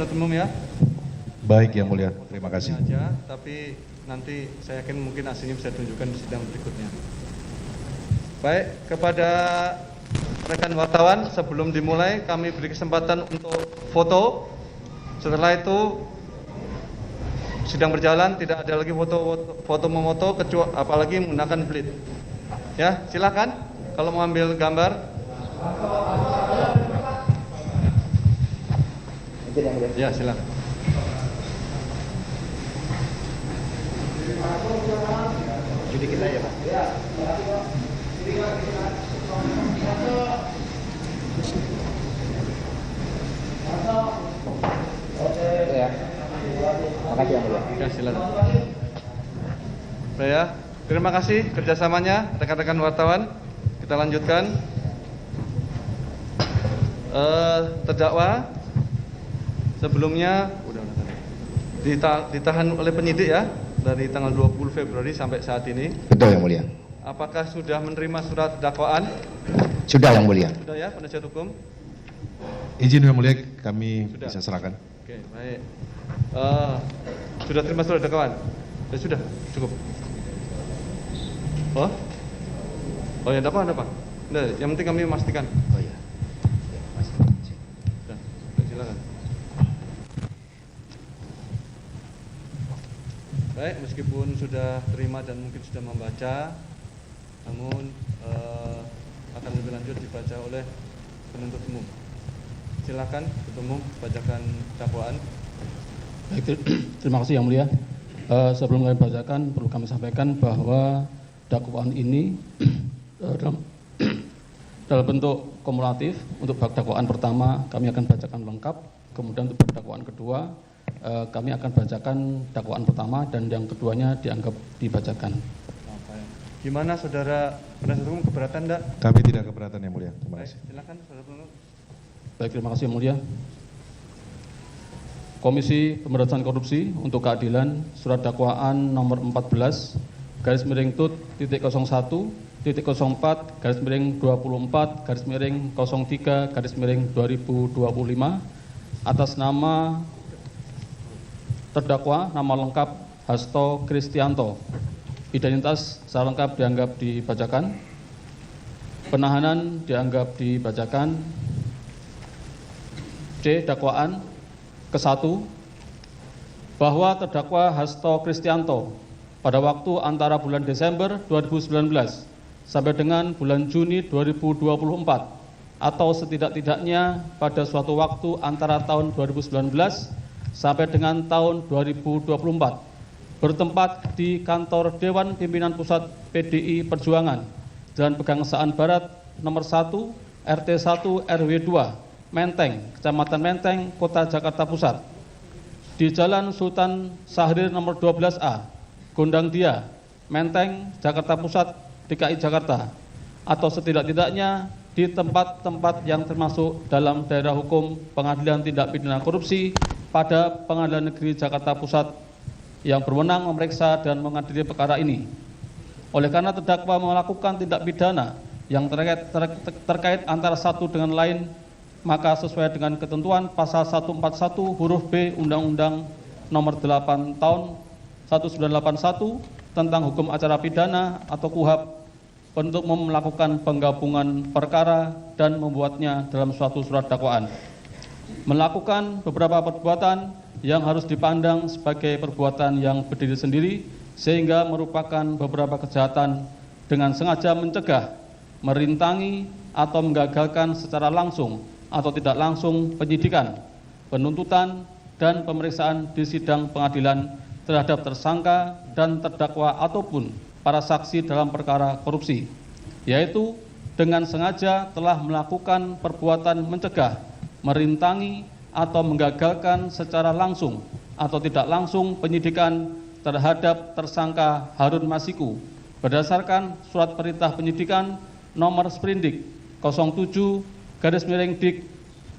penuntut umum ya. Baik Yang Mulia, terima kasih. Aja, tapi nanti saya yakin mungkin aslinya bisa ditunjukkan di sidang berikutnya. Baik, kepada rekan wartawan, sebelum dimulai kami beri kesempatan untuk foto. Setelah itu sidang berjalan, tidak ada lagi foto memoto kecuali apalagi menggunakan flip. Ya, silakan kalau mau ambil gambar. Ya, silakan. Jadi kita ya Pak. Ya. Makasih Yang Mulia. Ya, silakan. Ya, terima kasih kerjasamanya rekan-rekan wartawan. Kita lanjutkan. Terdakwa sebelumnya ditahan oleh penyidik ya dari tanggal 20 Februari sampai saat ini. Betul Yang Mulia. Apakah sudah menerima surat dakwaan? Sudah Yang Mulia. Sudah ya, penasihat hukum? Izin Yang Mulia, kami Sudah. bisa serahkan. Oke, baik. Sudah terima surat dakwaan? Ya sudah, cukup. Oh ya, apa? Nah, yang penting kami memastikan. Oh iya. Sudah, silakan. Baik, meskipun sudah terima dan mungkin sudah membaca, namun akan lebih lanjut dibaca oleh penuntut umum. Silakan penuntut umum bacakan dakwaan. Baik, terima kasih Yang Mulia. Sebelum kami bacakan, perlu kami sampaikan bahwa dakwaan ini dalam bentuk kumulatif. Untuk bab dakwaan pertama kami akan bacakan lengkap, kemudian untuk bab dakwaan kedua kami akan bacakan dakwaan pertama dan yang keduanya dianggap dibacakan. Gimana saudara penasihat hukum, keberatan enggak? Kami tidak keberatan Yang Mulia, terima Baik, kasih. silakan saudara penuntut. Baik, terima kasih Yang Mulia. Komisi Pemberantasan Korupsi untuk Keadilan, surat dakwaan nomor 14 garis miring tut titik 01 titik 04 garis miring 24 garis miring 03 garis miring 2025 atas nama terdakwa nama lengkap Hasto Kristianto. Identitas secara lengkap dianggap dibacakan. Penahanan dianggap dibacakan. C. Dakwaan ke-1 bahwa terdakwa Hasto Kristianto pada waktu antara bulan Desember 2019 sampai dengan bulan Juni 2024 atau setidak-tidaknya pada suatu waktu antara tahun 2019 sampai dengan tahun 2024 bertempat di kantor Dewan Pimpinan Pusat PDI Perjuangan Jalan Pegangsaan Barat nomor 1 RT 1 RW 2 Menteng, Kecamatan Menteng, Kota Jakarta Pusat, di Jalan Sultan Syahrir nomor 12A, Gondang Dia, Menteng, Jakarta Pusat, DKI Jakarta, atau setidak-tidaknya di tempat-tempat yang termasuk dalam daerah hukum Pengadilan Tindak Pidana Korupsi pada Pengadilan Negeri Jakarta Pusat yang berwenang memeriksa dan mengadili perkara ini. Oleh karena terdakwa melakukan tindak pidana yang terkait antara satu dengan lain, maka sesuai dengan ketentuan pasal 141 huruf B Undang-Undang nomor 8 tahun 1981 tentang hukum acara pidana atau KUHP, penuntut umum melakukan penggabungan perkara dan membuatnya dalam suatu surat dakwaan. Melakukan beberapa perbuatan yang harus dipandang sebagai perbuatan yang berdiri sendiri sehingga merupakan beberapa kejahatan dengan sengaja mencegah, merintangi atau menggagalkan secara langsung atau tidak langsung penyidikan, penuntutan, dan pemeriksaan di sidang pengadilan terhadap tersangka dan terdakwa ataupun para saksi dalam perkara korupsi, yaitu dengan sengaja telah melakukan perbuatan mencegah, merintangi, atau menggagalkan secara langsung atau tidak langsung penyidikan terhadap tersangka Harun Masiku berdasarkan surat perintah penyidikan nomor Sprindik 07 garis miring dik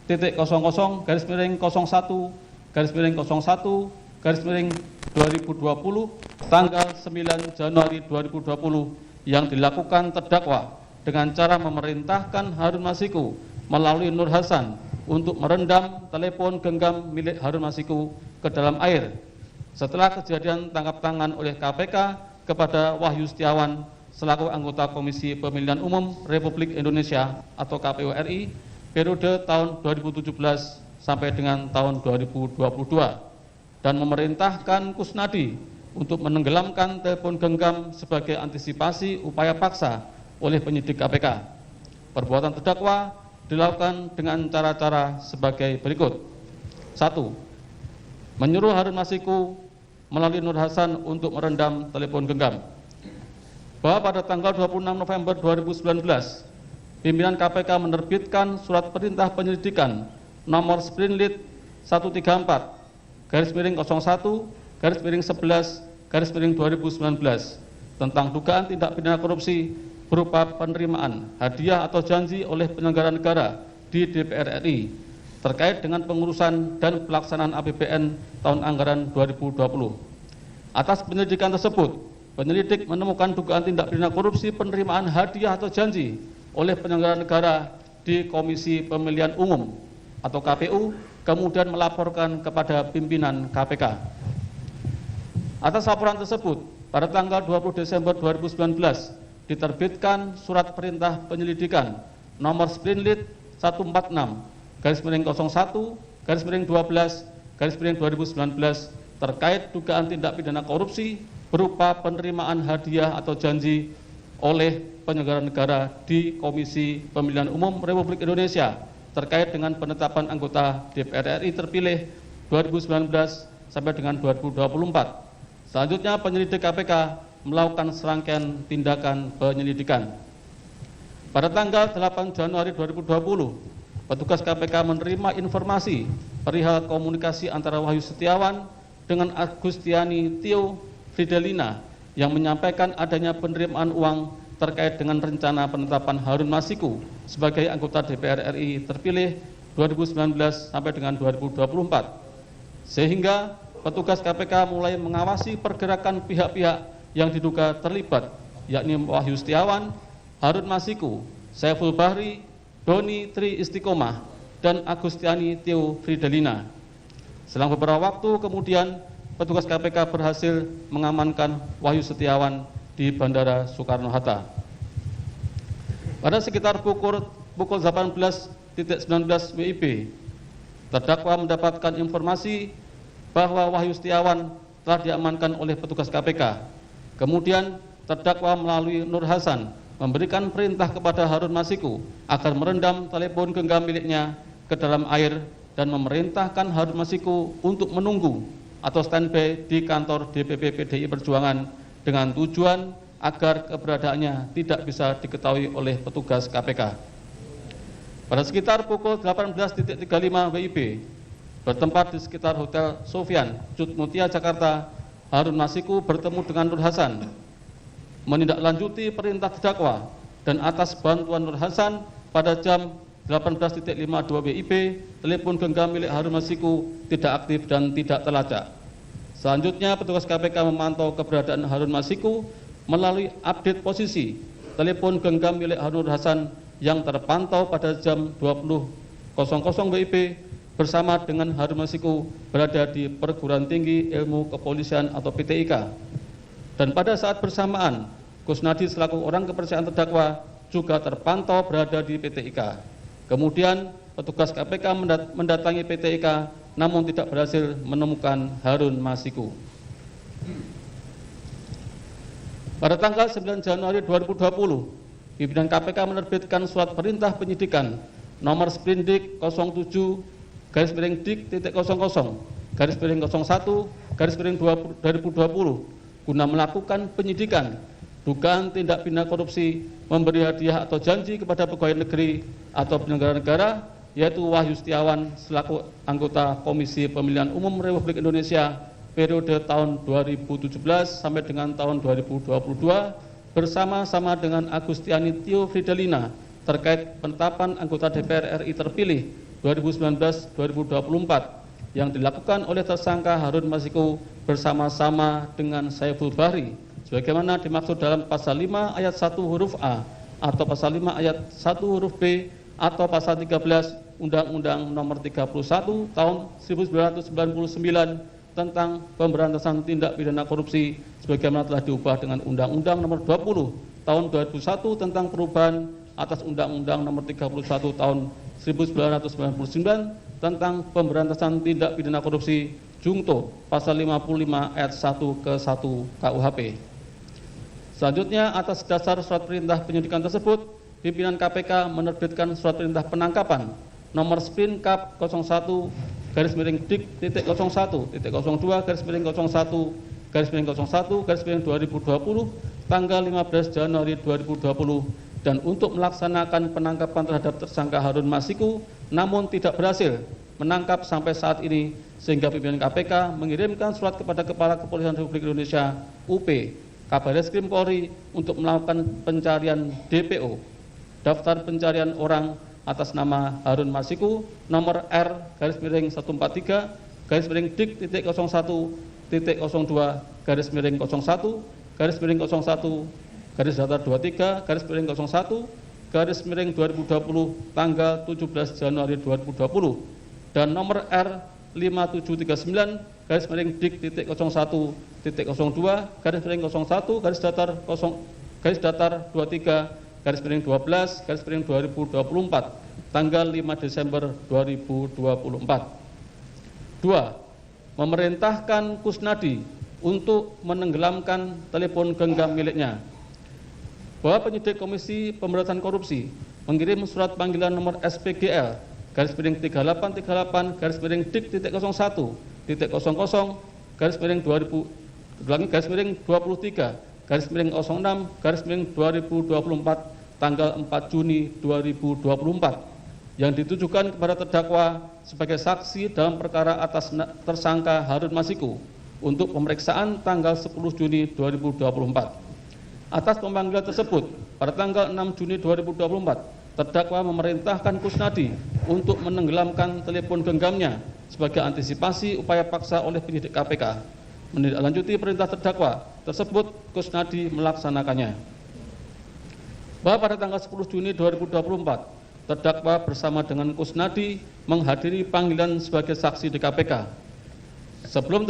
titik 00 garis miring 01 garis miring 01 garis miring 2020 tanggal 9 Januari 2020 yang dilakukan terdakwa dengan cara memerintahkan Harun Masiku melalui Nur Hasan untuk merendam telepon genggam milik Harun Masiku ke dalam air setelah kejadian tangkap tangan oleh KPK kepada Wahyu Setiawan selaku anggota Komisi Pemilihan Umum Republik Indonesia atau KPU RI periode tahun 2017 sampai dengan tahun 2022 dan memerintahkan Kusnadi untuk menenggelamkan telepon genggam sebagai antisipasi upaya paksa oleh penyidik KPK. Perbuatan terdakwa dilakukan dengan cara-cara sebagai berikut. 1. Menyuruh Harun Masiku melalui Nur Hasan untuk merendam telepon genggam. Bahwa pada tanggal 26 November 2019, pimpinan KPK menerbitkan surat perintah penyelidikan nomor Sprinlit 134-01-11-2019 tentang dugaan tindak pidana korupsi berupa penerimaan, hadiah atau janji oleh penyelenggara negara di DPR RI terkait dengan pengurusan dan pelaksanaan APBN tahun anggaran 2020. Atas penyelidikan tersebut, penyelidik menemukan dugaan tindak pidana korupsi penerimaan hadiah atau janji oleh penyelenggara negara di Komisi Pemilihan Umum atau KPU, kemudian melaporkan kepada pimpinan KPK. Atas laporan tersebut, pada tanggal 20 Desember 2019, diterbitkan surat perintah penyelidikan nomor Sprinlit 146-01-12-2019 terkait dugaan tindak pidana korupsi berupa penerimaan hadiah atau janji oleh penyelenggara negara di Komisi Pemilihan Umum Republik Indonesia terkait dengan penetapan anggota DPR RI terpilih 2019 sampai dengan 2024. Selanjutnya penyelidik KPK melakukan serangkaian tindakan penyelidikan. Pada tanggal 8 Januari 2020, petugas KPK menerima informasi perihal komunikasi antara Wahyu Setiawan dengan Agustiani Tio Fridelina yang menyampaikan adanya penerimaan uang terkait dengan rencana penetapan Harun Masiku sebagai anggota DPR RI terpilih 2019 sampai dengan 2024. Sehingga petugas KPK mulai mengawasi pergerakan pihak-pihak yang diduga terlibat, yakni Wahyu Setiawan, Harun Masiku, Saiful Bahri, Doni Tri Istiqomah, dan Agustiani Tio Fridelina. Selang beberapa waktu kemudian, petugas KPK berhasil mengamankan Wahyu Setiawan di Bandara Soekarno-Hatta. Pada sekitar pukul 18.19 WIB, terdakwa mendapatkan informasi bahwa Wahyu Setiawan telah diamankan oleh petugas KPK. Kemudian terdakwa melalui Nur Hasan memberikan perintah kepada Harun Masiku agar merendam telepon genggam miliknya ke dalam air dan memerintahkan Harun Masiku untuk menunggu atau standby di kantor DPP PDI Perjuangan dengan tujuan agar keberadaannya tidak bisa diketahui oleh petugas KPK. Pada sekitar pukul 18.35 WIB, bertempat di sekitar Hotel Sofian, Cut Mutia, Jakarta, Harun Masiku bertemu dengan Nur Hasan, menindaklanjuti perintah terdakwa, dan atas bantuan Nur Hasan pada jam 18.52 WIB, telepon genggam milik Harun Masiku tidak aktif dan tidak terlacak. Selanjutnya, petugas KPK memantau keberadaan Harun Masiku melalui update posisi telepon genggam milik Harun Hasan yang terpantau pada jam 20.00 WIB bersama dengan Harun Masiku berada di Perguruan Tinggi Ilmu Kepolisian atau PTIK. Dan pada saat bersamaan, Kusnadi selaku orang kepercayaan terdakwa juga terpantau berada di PTIK. Kemudian petugas KPK mendatangi PTIK namun tidak berhasil menemukan Harun Masiku. Pada tanggal 9 Januari 2020, pimpinan KPK menerbitkan surat perintah penyidikan nomor Sprindik 07-00-01-2020 guna melakukan penyidikan dugaan tindak pidana korupsi memberi hadiah atau janji kepada pegawai negeri atau penyelenggara negara, yaitu Wahyu Setiawan selaku anggota Komisi Pemilihan Umum Republik Indonesia periode tahun 2017 sampai dengan tahun 2022 bersama-sama dengan Agustiani Tio Fridelina terkait penetapan anggota DPR RI terpilih 2019-2024 yang dilakukan oleh tersangka Harun Masiku bersama-sama dengan Saiful Bahri sebagaimana dimaksud dalam pasal 5 ayat 1 huruf A atau pasal 5 ayat 1 huruf B atau pasal 13 Undang-Undang Nomor 31 Tahun 1999 tentang pemberantasan tindak pidana korupsi sebagaimana telah diubah dengan Undang-Undang Nomor 20 Tahun 2001 tentang perubahan atas Undang-Undang Nomor 31 Tahun 1999 tentang pemberantasan tindak pidana korupsi Junto pasal 55 ayat 1 ke 1 KUHP. Selanjutnya, atas dasar surat perintah penyidikan tersebut, pimpinan KPK menerbitkan surat perintah penangkapan nomor Sprintkap 01-01-02-01-2020 tanggal 15 Januari 2020 dan untuk melaksanakan penangkapan terhadap tersangka Harun Masiku namun tidak berhasil menangkap sampai saat ini sehingga pimpinan KPK mengirimkan surat kepada Kepala Kepolisian Republik Indonesia UP Kabarreskrim Polri untuk melakukan pencarian DPO daftar pencarian orang atas nama Harun Masiku nomor R-01-Dik-01-01-01-23-01-2020 tanggal 17 Januari 2020 dan nomor R-579-Dik-01-01-23-12-12-2024 tanggal 5 Desember 2024. 2. Memerintahkan Kusnadi untuk menenggelamkan telepon genggam miliknya. Bahwa penyidik Komisi Pemberantasan Korupsi mengirim surat panggilan nomor SPGL /Dik-11-38/Dik-01-23/06/2024 tanggal 4 Juni 2024 yang ditujukan kepada terdakwa sebagai saksi dalam perkara atas tersangka Harun Masiku untuk pemeriksaan tanggal 10 Juni 2024. Atas pemanggilan tersebut, pada tanggal 6 Juni 2024, terdakwa memerintahkan Kusnadi untuk menenggelamkan telepon genggamnya sebagai antisipasi upaya paksa oleh penyidik KPK. Menindaklanjuti perintah terdakwa tersebut, Kusnadi melaksanakannya. Bahwa pada tanggal 10 Juni 2024, terdakwa bersama dengan Kusnadi menghadiri panggilan sebagai saksi di KPK. Sebelum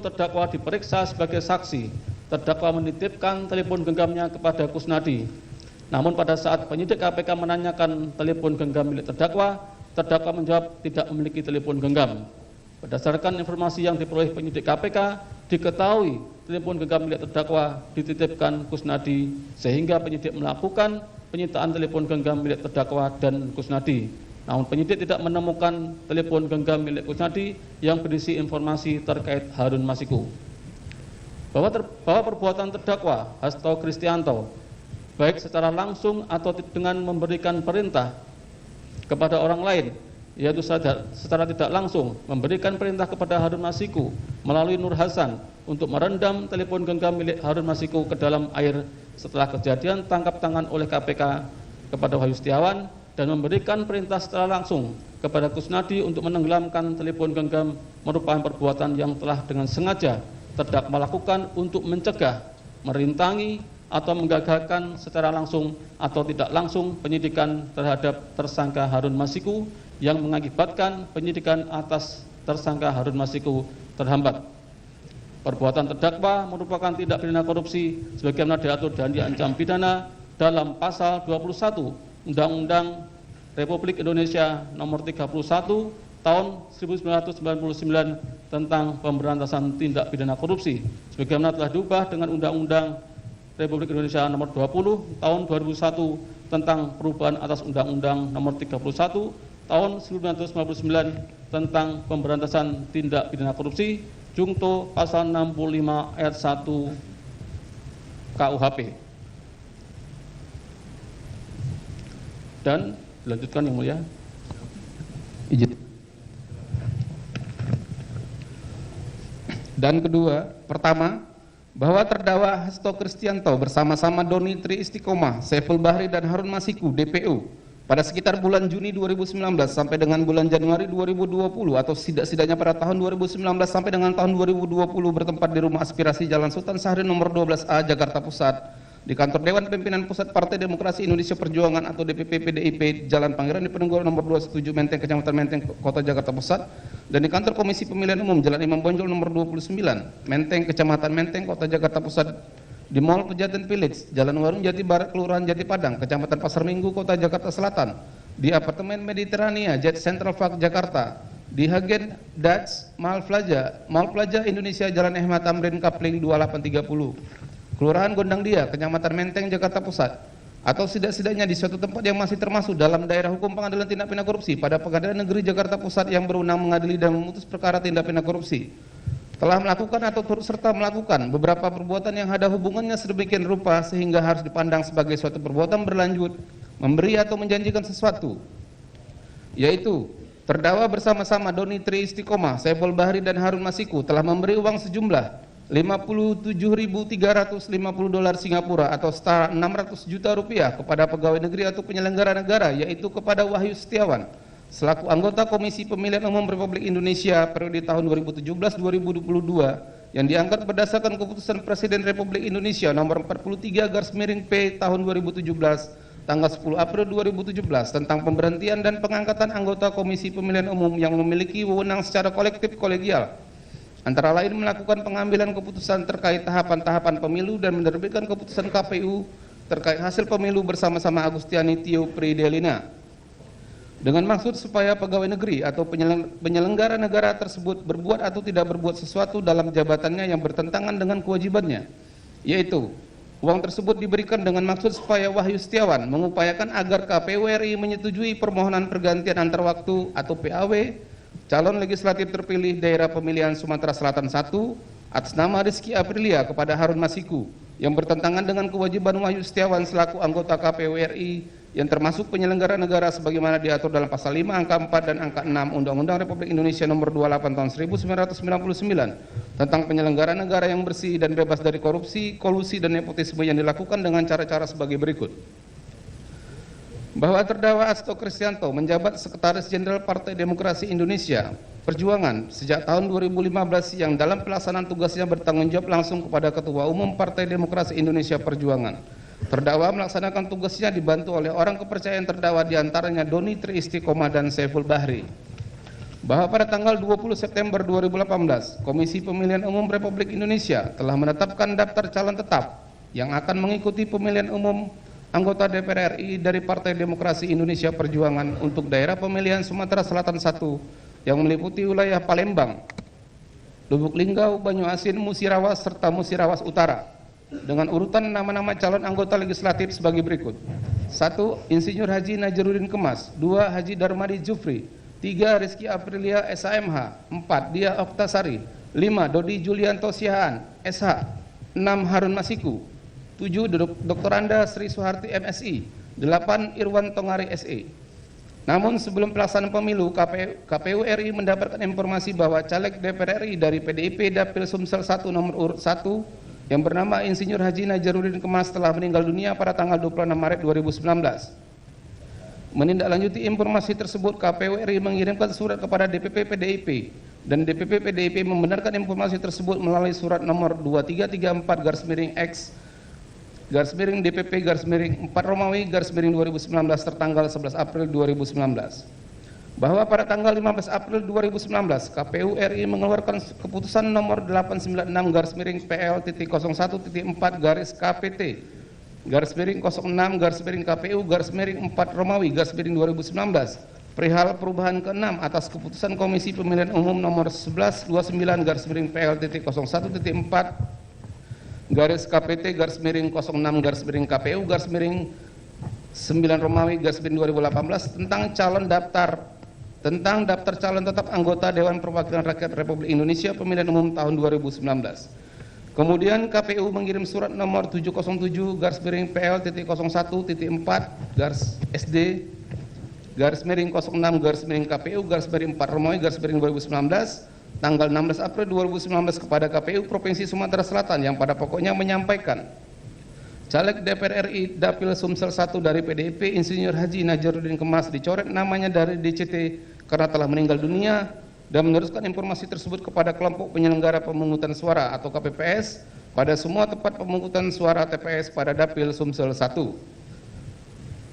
terdakwa diperiksa sebagai saksi, terdakwa menitipkan telepon genggamnya kepada Kusnadi. Namun pada saat penyidik KPK menanyakan telepon genggam milik terdakwa, terdakwa menjawab tidak memiliki telepon genggam. Berdasarkan informasi yang diperoleh penyidik KPK, diketahui telepon genggam milik terdakwa dititipkan Kusnadi sehingga penyidik melakukan penyitaan telepon genggam milik terdakwa dan Kusnadi. Namun penyidik tidak menemukan telepon genggam milik Kusnadi yang berisi informasi terkait Harun Masiku. Bahwa perbuatan terdakwa Hasto Kristianto baik secara langsung atau dengan memberikan perintah kepada orang lain, yaitu secara tidak langsung memberikan perintah kepada Harun Masiku melalui Nur Hasan untuk merendam telepon genggam milik Harun Masiku ke dalam air setelah kejadian tangkap tangan oleh KPK kepada Wahyu Setiawan dan memberikan perintah secara langsung kepada Kusnadi untuk menenggelamkan telepon genggam merupakan perbuatan yang telah dengan sengaja terdakwa lakukan untuk mencegah, merintangi, atau menggagalkan secara langsung atau tidak langsung penyidikan terhadap tersangka Harun Masiku yang mengakibatkan penyidikan atas tersangka Harun Masiku terhambat. Perbuatan terdakwa merupakan tindak pidana korupsi sebagaimana diatur dan diancam pidana dalam pasal 21 Undang-Undang Republik Indonesia Nomor 31 Tahun 1999 tentang pemberantasan tindak pidana korupsi sebagaimana telah diubah dengan Undang-Undang Republik Indonesia Nomor 20 Tahun 2001 tentang perubahan atas Undang-Undang Nomor 31 Tahun 1999 tentang pemberantasan tindak pidana korupsi Junto pasal 65 ayat 1 KUHP. Dan dilanjutkan yang mulia. Izin. Dan kedua, pertama, bahwa terdakwa Hasto Kristianto bersama-sama Doni Tri Istiqomah, Saiful Bahri dan Harun Masiku DPO pada sekitar bulan Juni 2019 sampai dengan bulan Januari 2020 atau setidaknya pada tahun 2019 sampai dengan tahun 2020 bertempat di Rumah Aspirasi Jalan Sultan Syahrir nomor 12A Jakarta Pusat di kantor Dewan Pimpinan Pusat Partai Demokrasi Indonesia Perjuangan atau DPP PDIP Jalan Pangeran Diponegoro nomor 27 Menteng, Kecamatan Menteng, Kota Jakarta Pusat, dan di kantor Komisi Pemilihan Umum Jalan Imam Bonjol nomor 29 Menteng, Kecamatan Menteng, Kota Jakarta Pusat, di Mall Pejaten Village, Jalan Warung Jati Barat, Kelurahan Jati Padang, Kecamatan Pasar Minggu, Kota Jakarta Selatan, di Apartemen Mediterania Jet Central Park Jakarta, di Hagen Dutch Mall Plaza Indonesia Jalan Ahmad Tamrin Kapling 2830, Kelurahan Gondang Dia, Kecamatan Menteng, Jakarta Pusat, atau setidak-tidaknya di suatu tempat yang masih termasuk dalam daerah hukum pengadilan tindak pidana korupsi pada Pengadilan Negeri Jakarta Pusat yang berwenang mengadili dan memutus perkara tindak pidana korupsi, telah melakukan atau turut serta melakukan beberapa perbuatan yang ada hubungannya sedemikian rupa sehingga harus dipandang sebagai suatu perbuatan berlanjut, memberi atau menjanjikan sesuatu, yaitu terdakwa bersama-sama Doni Tri Istiqomah, Saiful Bahri dan Harun Masiku telah memberi uang sejumlah $57.350 Singapura atau setara 600 juta rupiah kepada pegawai negeri atau penyelenggara negara, yaitu kepada Wahyu Setiawan selaku anggota Komisi Pemilihan Umum Republik Indonesia periode tahun 2017-2022 yang diangkat berdasarkan keputusan Presiden Republik Indonesia nomor 43/P tahun 2017 tanggal 10 April 2017 tentang pemberhentian dan pengangkatan anggota Komisi Pemilihan Umum yang memiliki wewenang secara kolektif kolegial, antara lain melakukan pengambilan keputusan terkait tahapan-tahapan pemilu dan menerbitkan keputusan KPU terkait hasil pemilu bersama-sama Agustiani Tio Pridelina, dengan maksud supaya pegawai negeri atau penyelenggara negara tersebut berbuat atau tidak berbuat sesuatu dalam jabatannya yang bertentangan dengan kewajibannya, yaitu uang tersebut diberikan dengan maksud supaya Wahyu Setiawan mengupayakan agar KPU RI menyetujui permohonan pergantian antar waktu atau PAW calon legislatif terpilih daerah pemilihan Sumatera Selatan 1 atas nama Rizky Aprilia kepada Harun Masiku yang bertentangan dengan kewajiban Wahyu Setiawan selaku anggota KPU RI yang termasuk penyelenggara negara sebagaimana diatur dalam pasal 5 angka 4 dan angka 6 Undang-Undang Republik Indonesia nomor 28 tahun 1999 tentang penyelenggara negara yang bersih dan bebas dari korupsi, kolusi dan nepotisme yang dilakukan dengan cara-cara sebagai berikut. Bahwa terdakwa Hasto Kristianto menjabat Sekretaris Jenderal Partai Demokrasi Indonesia Perjuangan sejak tahun 2015 yang dalam pelaksanaan tugasnya bertanggung jawab langsung kepada Ketua Umum Partai Demokrasi Indonesia Perjuangan. Terdakwa melaksanakan tugasnya dibantu oleh orang kepercayaan terdakwa diantaranya Doni Tri Istiqomah dan Saiful Bahri. Bahwa pada tanggal 20 September 2018, Komisi Pemilihan Umum Republik Indonesia telah menetapkan daftar calon tetap yang akan mengikuti pemilihan umum anggota DPR RI dari Partai Demokrasi Indonesia Perjuangan untuk daerah pemilihan Sumatera Selatan 1 yang meliputi wilayah Palembang, Lubuk Linggau, Banyuasin, Musirawas serta Musirawas Utara dengan urutan nama-nama calon anggota legislatif sebagai berikut. 1. Insinyur Haji Najaruddin Kemas. 2. Haji Darmadi Jufri. 3. Rizky Aprilia SAMH. 4. Dia Oktasari. 5. Dodi Julianto Siahaan SH. 6. Harun Masiku. 7. Dr. Anda Sri Suharti MSI. 8. Irwan Tongari SE. Namun sebelum pelaksanaan pemilu, KPU RI mendapatkan informasi bahwa caleg DPR RI dari PDIP Dapil Sumsel 1 nomor urut 1 yang bernama Insinyur Haji Najaruddin Kemas telah meninggal dunia pada tanggal 26 Maret 2019. Menindaklanjuti informasi tersebut, KPU RI mengirimkan surat kepada DPP PDIP dan DPP PDIP membenarkan informasi tersebut melalui surat nomor 2334/X DPP/4 Romawi /2019 tertanggal 11 April 2019. Bahwa pada tanggal 15 April 2019 KPU RI mengeluarkan keputusan nomor 896/PL.06/KPT/06/KPU/4 Romawi /2019 perihal perubahan ke-6 atas keputusan Komisi Pemilihan Umum nomor 1129/PL.01.4 KPT/06/KPU/9 Romawi /2018 tentang daftar calon tetap anggota Dewan Perwakilan Rakyat Republik Indonesia Pemilihan Umum tahun 2019. Kemudian KPU mengirim surat nomor 707/PL.01.SD/06/KPU/4 Romawi /2019 tanggal 16 April 2019 kepada KPU Provinsi Sumatera Selatan yang pada pokoknya menyampaikan caleg DPR RI Dapil Sumsel 1 dari PDIP Insinyur Haji Najaruddin Kemas dicoret namanya dari DCT karena telah meninggal dunia dan meneruskan informasi tersebut kepada kelompok penyelenggara pemungutan suara atau KPPS, pada semua tempat pemungutan suara TPS pada Dapil Sumsel 1.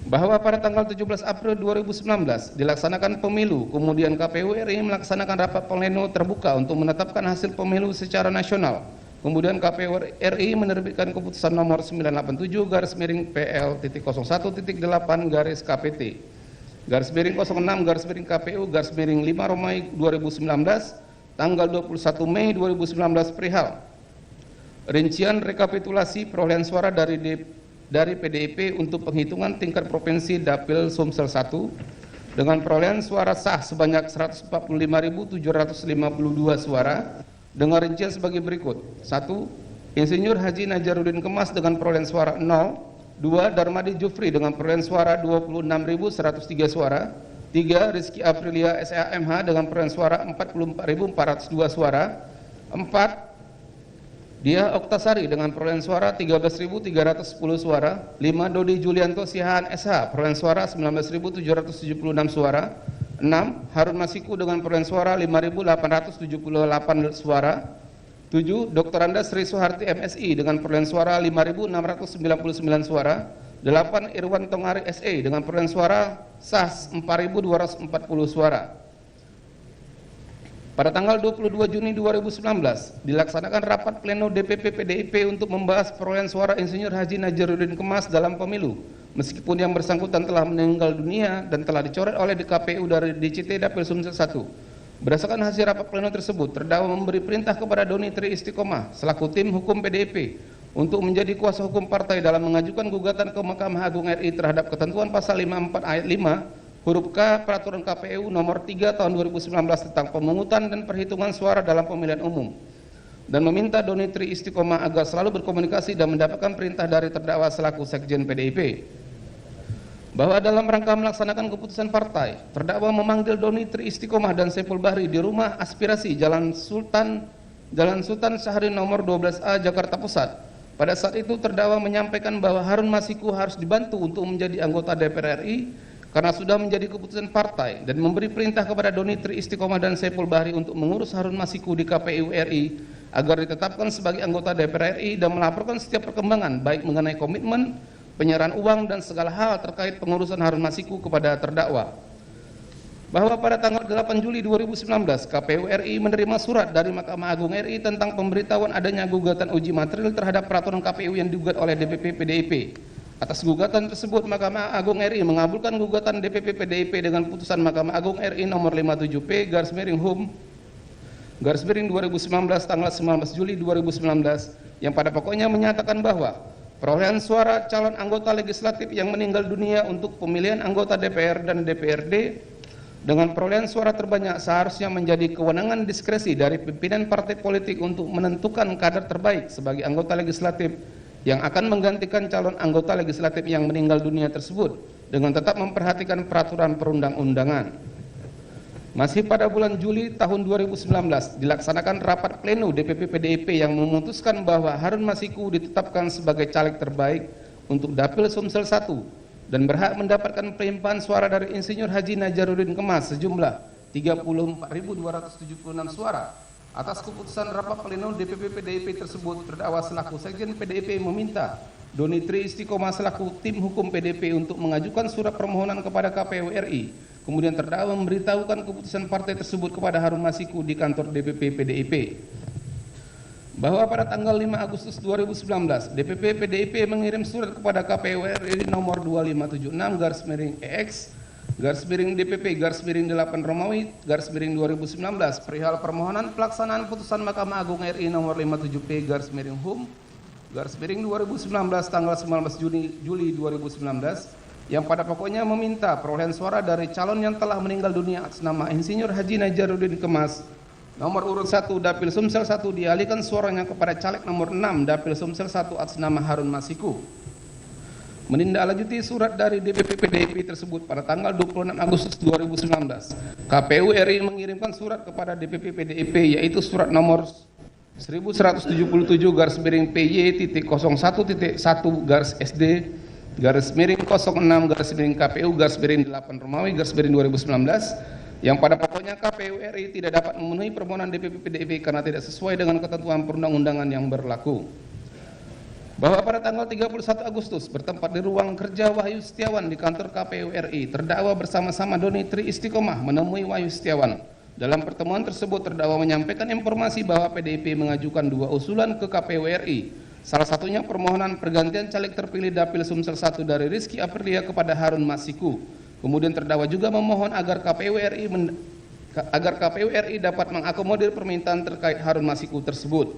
Bahwa pada tanggal 17 April 2019 dilaksanakan pemilu, kemudian KPU RI melaksanakan rapat pleno terbuka untuk menetapkan hasil pemilu secara nasional. Kemudian KPU RI menerbitkan keputusan nomor 987/PL-06/KPT/KPU/5/KPU/5 tanggal 21 Mei 2019 perihal rincian rekapitulasi perolehan suara dari PDIP untuk penghitungan tingkat provinsi Dapil Sumsel 1 dengan perolehan suara sah sebanyak 145.752 suara dengan rincian sebagai berikut. 1. Insinyur Haji Najaruddin Kemas dengan perolehan suara 0. 2. Darmadi Jufri dengan perolehan suara 26.103 suara. 3. Rizky Aprilia SAMH dengan perolehan suara 44.402 suara. 4. Dia Oktasari dengan perolehan suara 13.310 suara. 5. Dodi Julianto Sihaan SH perolehan suara 19.776 suara. 6. Harun Masiku dengan perolehan suara 5.878 suara. 7. Dr. Andas Sri Soeharti MSI dengan perolehan suara 5.699 suara. 8. Irwan Tongari SE dengan perolehan suara sah 4.240 suara. Pada tanggal 22 Juni 2019 dilaksanakan rapat pleno DPP PDIP untuk membahas perolehan suara Insinyur Haji Najaruddin Kemas dalam pemilu, meskipun yang bersangkutan telah meninggal dunia dan telah dicoret oleh DKPU dari DCT Dapil Sumsel 1. Berdasarkan hasil rapat pleno tersebut, terdakwa memberi perintah kepada Doni Tri Istiqomah selaku tim hukum PDIP untuk menjadi kuasa hukum partai dalam mengajukan gugatan ke Mahkamah Agung RI terhadap ketentuan pasal 54 ayat 5 huruf K Peraturan KPU nomor 3 tahun 2019 tentang pemungutan dan perhitungan suara dalam pemilihan umum, dan meminta Doni Tri Istiqomah agar selalu berkomunikasi dan mendapatkan perintah dari terdakwa selaku Sekjen PDIP. Bahwa dalam rangka melaksanakan keputusan partai, terdakwa memanggil Doni Tri Istiqomah dan Saiful Bahri di rumah aspirasi Jalan Sultan Syahrir nomor 12A Jakarta Pusat. Pada saat itu terdakwa menyampaikan bahwa Harun Masiku harus dibantu untuk menjadi anggota DPR RI karena sudah menjadi keputusan partai, dan memberi perintah kepada Doni Tri Istiqomah dan Saiful Bahri untuk mengurus Harun Masiku di KPU RI agar ditetapkan sebagai anggota DPR RI dan melaporkan setiap perkembangan baik mengenai komitmen, penyerahan uang dan segala hal terkait pengurusan Harun Masiku kepada terdakwa. Bahwa pada tanggal 8 Juli 2019 KPU RI menerima surat dari Mahkamah Agung RI tentang pemberitahuan adanya gugatan uji material terhadap peraturan KPU yang digugat oleh DPP PDIP. Atas gugatan tersebut, Mahkamah Agung RI mengabulkan gugatan DPP PDIP dengan putusan Mahkamah Agung RI nomor 57P/Hum/2019 tanggal 19 Juli 2019 yang pada pokoknya menyatakan bahwa perolehan suara calon anggota legislatif yang meninggal dunia untuk pemilihan anggota DPR dan DPRD dengan perolehan suara terbanyak seharusnya menjadi kewenangan diskresi dari pimpinan partai politik untuk menentukan kader terbaik sebagai anggota legislatif yang akan menggantikan calon anggota legislatif yang meninggal dunia tersebut dengan tetap memperhatikan peraturan perundang-undangan. Masih pada bulan Juli tahun 2019 dilaksanakan rapat pleno DPP PDIP yang memutuskan bahwa Harun Masiku ditetapkan sebagai caleg terbaik untuk Dapil Sumsel 1 dan berhak mendapatkan pelimpahan suara dari Insinyur Haji Najaruddin Kemas sejumlah 34.276 suara. Atas keputusan rapat pleno DPP PDIP tersebut, terdakwa selaku Sekjen PDIP meminta Doni Tri Istiqomah selaku tim hukum PDIP untuk mengajukan surat permohonan kepada KPU RI. Kemudian terdakwa memberitahukan keputusan partai tersebut kepada Harun Masiku di kantor DPP PDIP. Bahwa pada tanggal 5 Agustus 2019, DPP PDIP mengirim surat kepada KPU RI nomor 2576/X/DPP/8 Romawi /2019 perihal permohonan pelaksanaan putusan Mahkamah Agung RI nomor 57P/Hum/2019 tanggal 19 Juli 2019 yang pada pokoknya meminta perolehan suara dari calon yang telah meninggal dunia atas nama Insinyur Haji Najaruddin Kemas nomor urut 1 Dapil Sumsel 1 dialihkan suaranya kepada caleg nomor 6 Dapil Sumsel 1 atas nama Harun Masiku. Menindaklanjuti surat dari DPP PDIP tersebut pada tanggal 26 Agustus 2019, KPU RI mengirimkan surat kepada DPP PDIP yaitu surat nomor 1177/PY-01.1/SD/06/KPU/8 Romawi /2019 yang pada pokoknya KPU RI tidak dapat memenuhi permohonan DPP PDIP karena tidak sesuai dengan ketentuan perundang-undangan yang berlaku. bahwa pada tanggal 31 Agustus bertempat di ruang kerja Wahyu Setiawan di kantor KPU RI, terdakwa bersama-sama Doni Tri Istiqomah menemui Wahyu Setiawan. Dalam pertemuan tersebut terdakwa menyampaikan informasi bahwa PDIP mengajukan 2 usulan ke KPU RI. Salah satunya permohonan pergantian caleg terpilih Dapil Sumsel 1 dari Rizky Aprilia kepada Harun Masiku. Kemudian terdakwa juga memohon agar KPU RI dapat mengakomodir permintaan terkait Harun Masiku tersebut.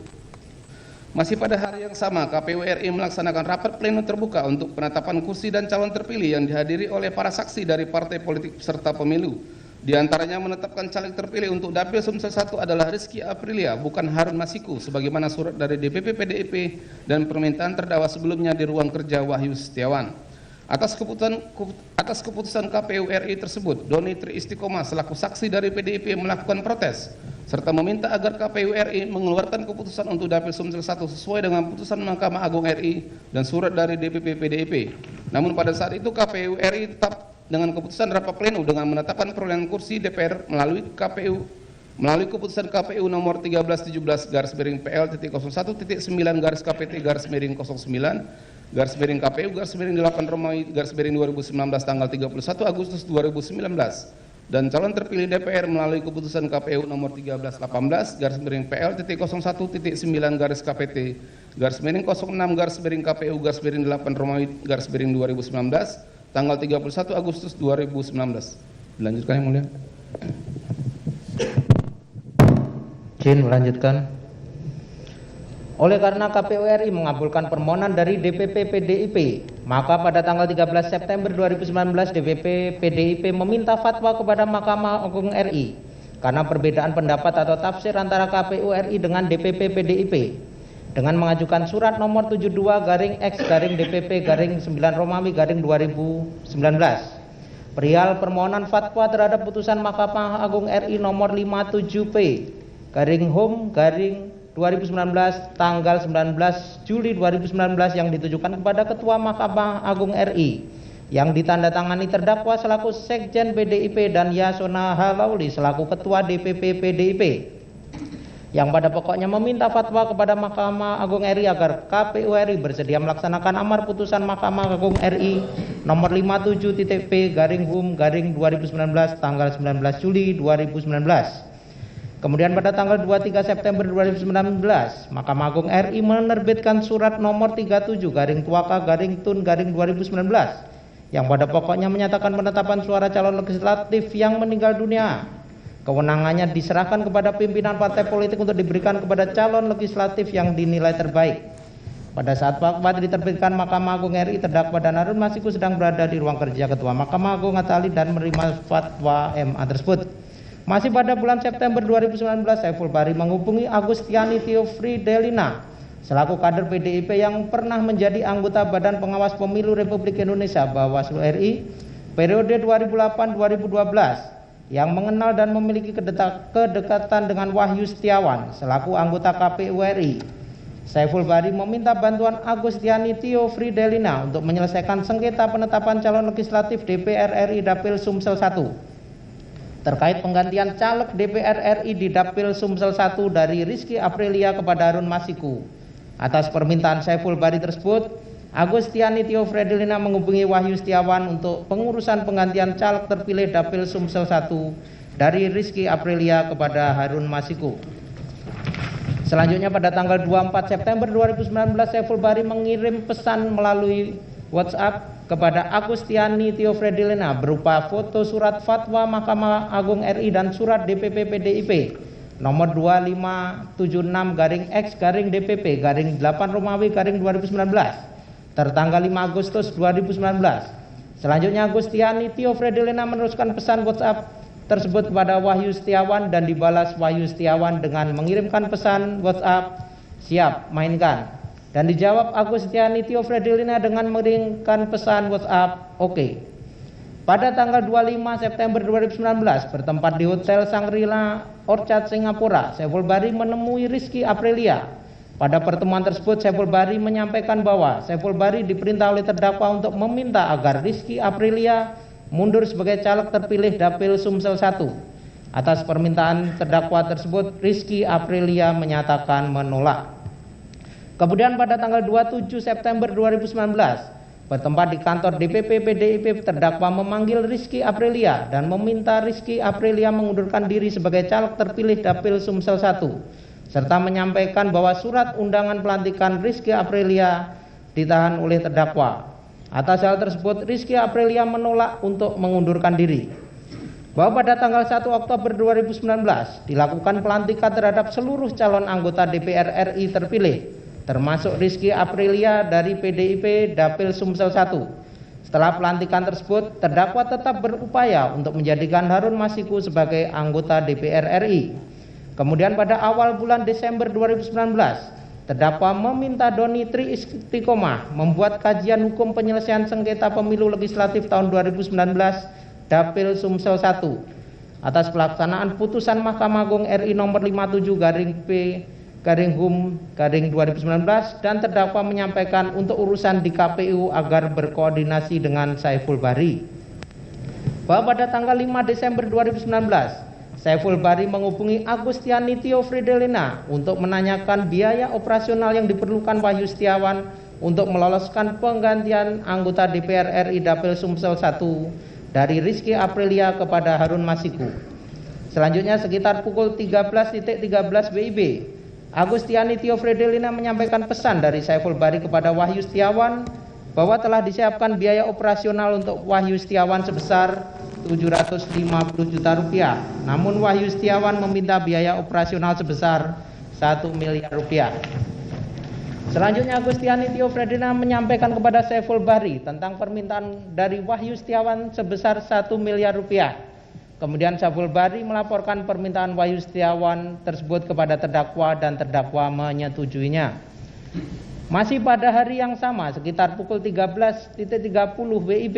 Masih pada hari yang sama, KPU RI melaksanakan rapat pleno terbuka untuk penetapan kursi dan calon terpilih yang dihadiri oleh para saksi dari partai politik peserta pemilu. Di antaranya menetapkan caleg terpilih untuk Dapil Sumsel 1 adalah Rizky Aprilia, bukan Harun Masiku, sebagaimana surat dari DPP PDIP dan permintaan terdakwa sebelumnya di ruang kerja Wahyu Setiawan. Atas keputusan KPU RI tersebut, Doni Tri Istiqomah selaku saksi dari PDIP melakukan protes serta meminta agar KPU RI mengeluarkan keputusan untuk Dapil Sumsel 1 sesuai dengan putusan Mahkamah Agung RI dan surat dari DPP PDIP. Namun pada saat itu KPU RI tetap dengan keputusan rapat pleno dengan menetapkan perolehan kursi DPR melalui keputusan KPU nomor 1317/9/PL_09/KPU_KPU_8 tanggal 31 Agustus 2019 dan calon terpilih DPR melalui keputusan KPU nomor 1318/PL_06/KPU_8 tanggal 31 Agustus 2019. Dilanjutkan yang mulia. Izin melanjutkan. Oleh karena KPU RI mengabulkan permohonan dari DPP PDIP, maka pada tanggal 13 September 2019 DPP PDIP meminta fatwa kepada Mahkamah Agung RI karena perbedaan pendapat atau tafsir antara KPU RI dengan DPP PDIP dengan mengajukan surat nomor 72/X/DPP/9 perihal permohonan fatwa terhadap putusan Mahkamah Agung RI nomor 57P/Hum/2019 tanggal 19 Juli 2019 yang ditujukan kepada Ketua Mahkamah Agung RI yang ditandatangani terdakwa selaku Sekjen PDIP dan Yasona Halauli selaku Ketua DPP PDIP, yang pada pokoknya meminta fatwa kepada Mahkamah Agung RI agar KPU RI bersedia melaksanakan amar putusan Mahkamah Agung RI nomor 57.P/Hum/2019 tanggal 19 Juli 2019. Kemudian pada tanggal 23 September 2019, Mahkamah Agung RI menerbitkan surat nomor 37/Tuaka/Tun/2019 yang pada pokoknya menyatakan penetapan suara calon legislatif yang meninggal dunia. Kewenangannya diserahkan kepada pimpinan partai politik untuk diberikan kepada calon legislatif yang dinilai terbaik. Pada saat fatwa diterbitkan Mahkamah Agung RI, terdakwa dan Harun Masiku sedang berada di ruang kerja Ketua Mahkamah Agung Atali dan menerima fatwa MA tersebut. Masih pada bulan September 2019, Saiful Bahri menghubungi Agustiani Theofridelina selaku kader PDIP yang pernah menjadi anggota Badan Pengawas Pemilu Republik Indonesia Bawaslu RI periode 2008-2012 yang mengenal dan memiliki kedekatan dengan Wahyu Setiawan selaku anggota KPU RI. Saiful Bahri meminta bantuan Agustiani Theofridelina untuk menyelesaikan sengketa penetapan calon legislatif DPR RI Dapil Sumsel 1 terkait penggantian caleg DPR RI di Dapil Sumsel 1 dari Rizky Aprilia kepada Harun Masiku. Atas permintaan Saiful Bahri tersebut, Agustiani Theofridelina menghubungi Wahyu Setiawan untuk pengurusan penggantian caleg terpilih Dapil Sumsel 1 dari Rizky Aprilia kepada Harun Masiku. Selanjutnya pada tanggal 24 September 2019, Saiful Bahri mengirim pesan melalui WhatsApp kepada Agustiani Theofridelina berupa foto surat fatwa Mahkamah Agung RI dan surat DPP PDIP nomor 2526/X/DPP/8 tertanggal 5 Agustus 2019. Selanjutnya Agustiani Theofridelina meneruskan pesan WhatsApp tersebut kepada Wahyu Setiawan dan dibalas Wahyu Setiawan dengan mengirimkan pesan WhatsApp "siap mainkan", dan dijawab Agustiani Theofridelina dengan mengirimkan pesan WhatsApp "oke". Pada tanggal 25 September 2019 bertempat di Hotel Shangri-La Orchard Singapura, Saiful Bahri menemui Rizky Aprilia. Pada pertemuan tersebut Saiful Bahri menyampaikan bahwa Saiful Bahri diperintah oleh terdakwa untuk meminta agar Rizky Aprilia mundur sebagai caleg terpilih Dapil Sumsel 1. Atas permintaan terdakwa tersebut, Rizky Aprilia menyatakan menolak. Kemudian pada tanggal 27 September 2019, bertempat di kantor DPP PDIP, terdakwa memanggil Rizky Aprilia dan meminta Rizky Aprilia mengundurkan diri sebagai caleg terpilih Dapil Sumsel 1, serta menyampaikan bahwa surat undangan pelantikan Rizky Aprilia ditahan oleh terdakwa. Atas hal tersebut, Rizky Aprilia menolak untuk mengundurkan diri. Bahwa pada tanggal 1 Oktober 2019 dilakukan pelantikan terhadap seluruh calon anggota DPR RI terpilih, termasuk Rizky Aprilia dari PDIP Dapil Sumsel 1. Setelah pelantikan tersebut, terdakwa tetap berupaya untuk menjadikan Harun Masiku sebagai anggota DPR RI. Kemudian pada awal bulan Desember 2019, terdakwa meminta Doni Tri Istiqomah membuat kajian hukum penyelesaian sengketa pemilu legislatif tahun 2019 Dapil Sumsel 1 atas pelaksanaan putusan Mahkamah Agung RI nomor 57/P/Hum/2019, dan terdakwa menyampaikan untuk urusan di KPU agar berkoordinasi dengan Saiful Bahri. Bahwa pada tanggal 5 Desember 2019 Saiful Bahri menghubungi Agustiani Tio Fridelina untuk menanyakan biaya operasional yang diperlukan Wahyu Setiawan untuk meloloskan penggantian anggota DPR RI Dapil Sumsel 1 dari Rizky Aprilia kepada Harun Masiku. Selanjutnya sekitar pukul 13.13 WIB, Agustiani Tio Fridelina menyampaikan pesan dari Saiful Bahri kepada Wahyu Setiawan bahwa telah disiapkan biaya operasional untuk Wahyu Setiawan sebesar 750 juta rupiah. Namun Wahyu Setiawan meminta biaya operasional sebesar 1 miliar rupiah. Selanjutnya Agustiani Tio Fridelina menyampaikan kepada Saiful Bahri tentang permintaan dari Wahyu Setiawan sebesar 1 miliar rupiah. Kemudian Saiful Bahri melaporkan permintaan Wahyu Setiawan tersebut kepada terdakwa dan terdakwa menyetujuinya. Masih pada hari yang sama sekitar pukul 13.30 WIB,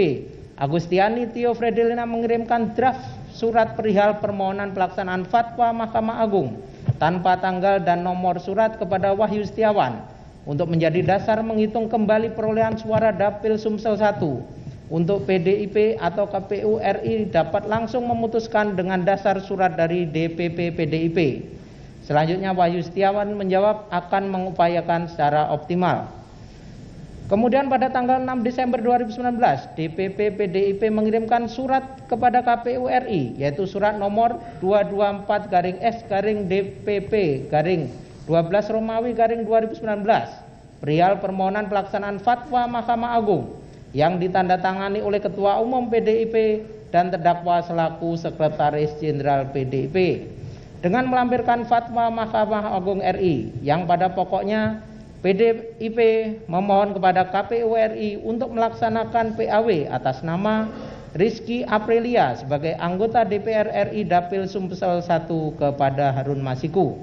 Agustiani Tio Fridelina mengirimkan draft surat perihal permohonan pelaksanaan fatwa Mahkamah Agung tanpa tanggal dan nomor surat kepada Wahyu Setiawan untuk menjadi dasar menghitung kembali perolehan suara Dapil Sumsel 1 untuk PDIP atau KPU RI dapat langsung memutuskan dengan dasar surat dari DPP PDIP. Selanjutnya Wahyu Setiawan menjawab akan mengupayakan secara optimal. Kemudian pada tanggal 6 Desember 2019, DPP PDIP mengirimkan surat kepada KPU RI, yaitu surat nomor 224-DPP-12 perihal permohonan pelaksanaan fatwa Mahkamah Agung yang ditandatangani oleh Ketua Umum PDIP dan terdakwa selaku Sekretaris Jenderal PDIP dengan melampirkan fatwa Mahkamah Agung RI yang pada pokoknya PDIP memohon kepada KPU RI untuk melaksanakan PAW atas nama Rizky Aprilia sebagai anggota DPR RI Dapil Sumsel 1 kepada Harun Masiku.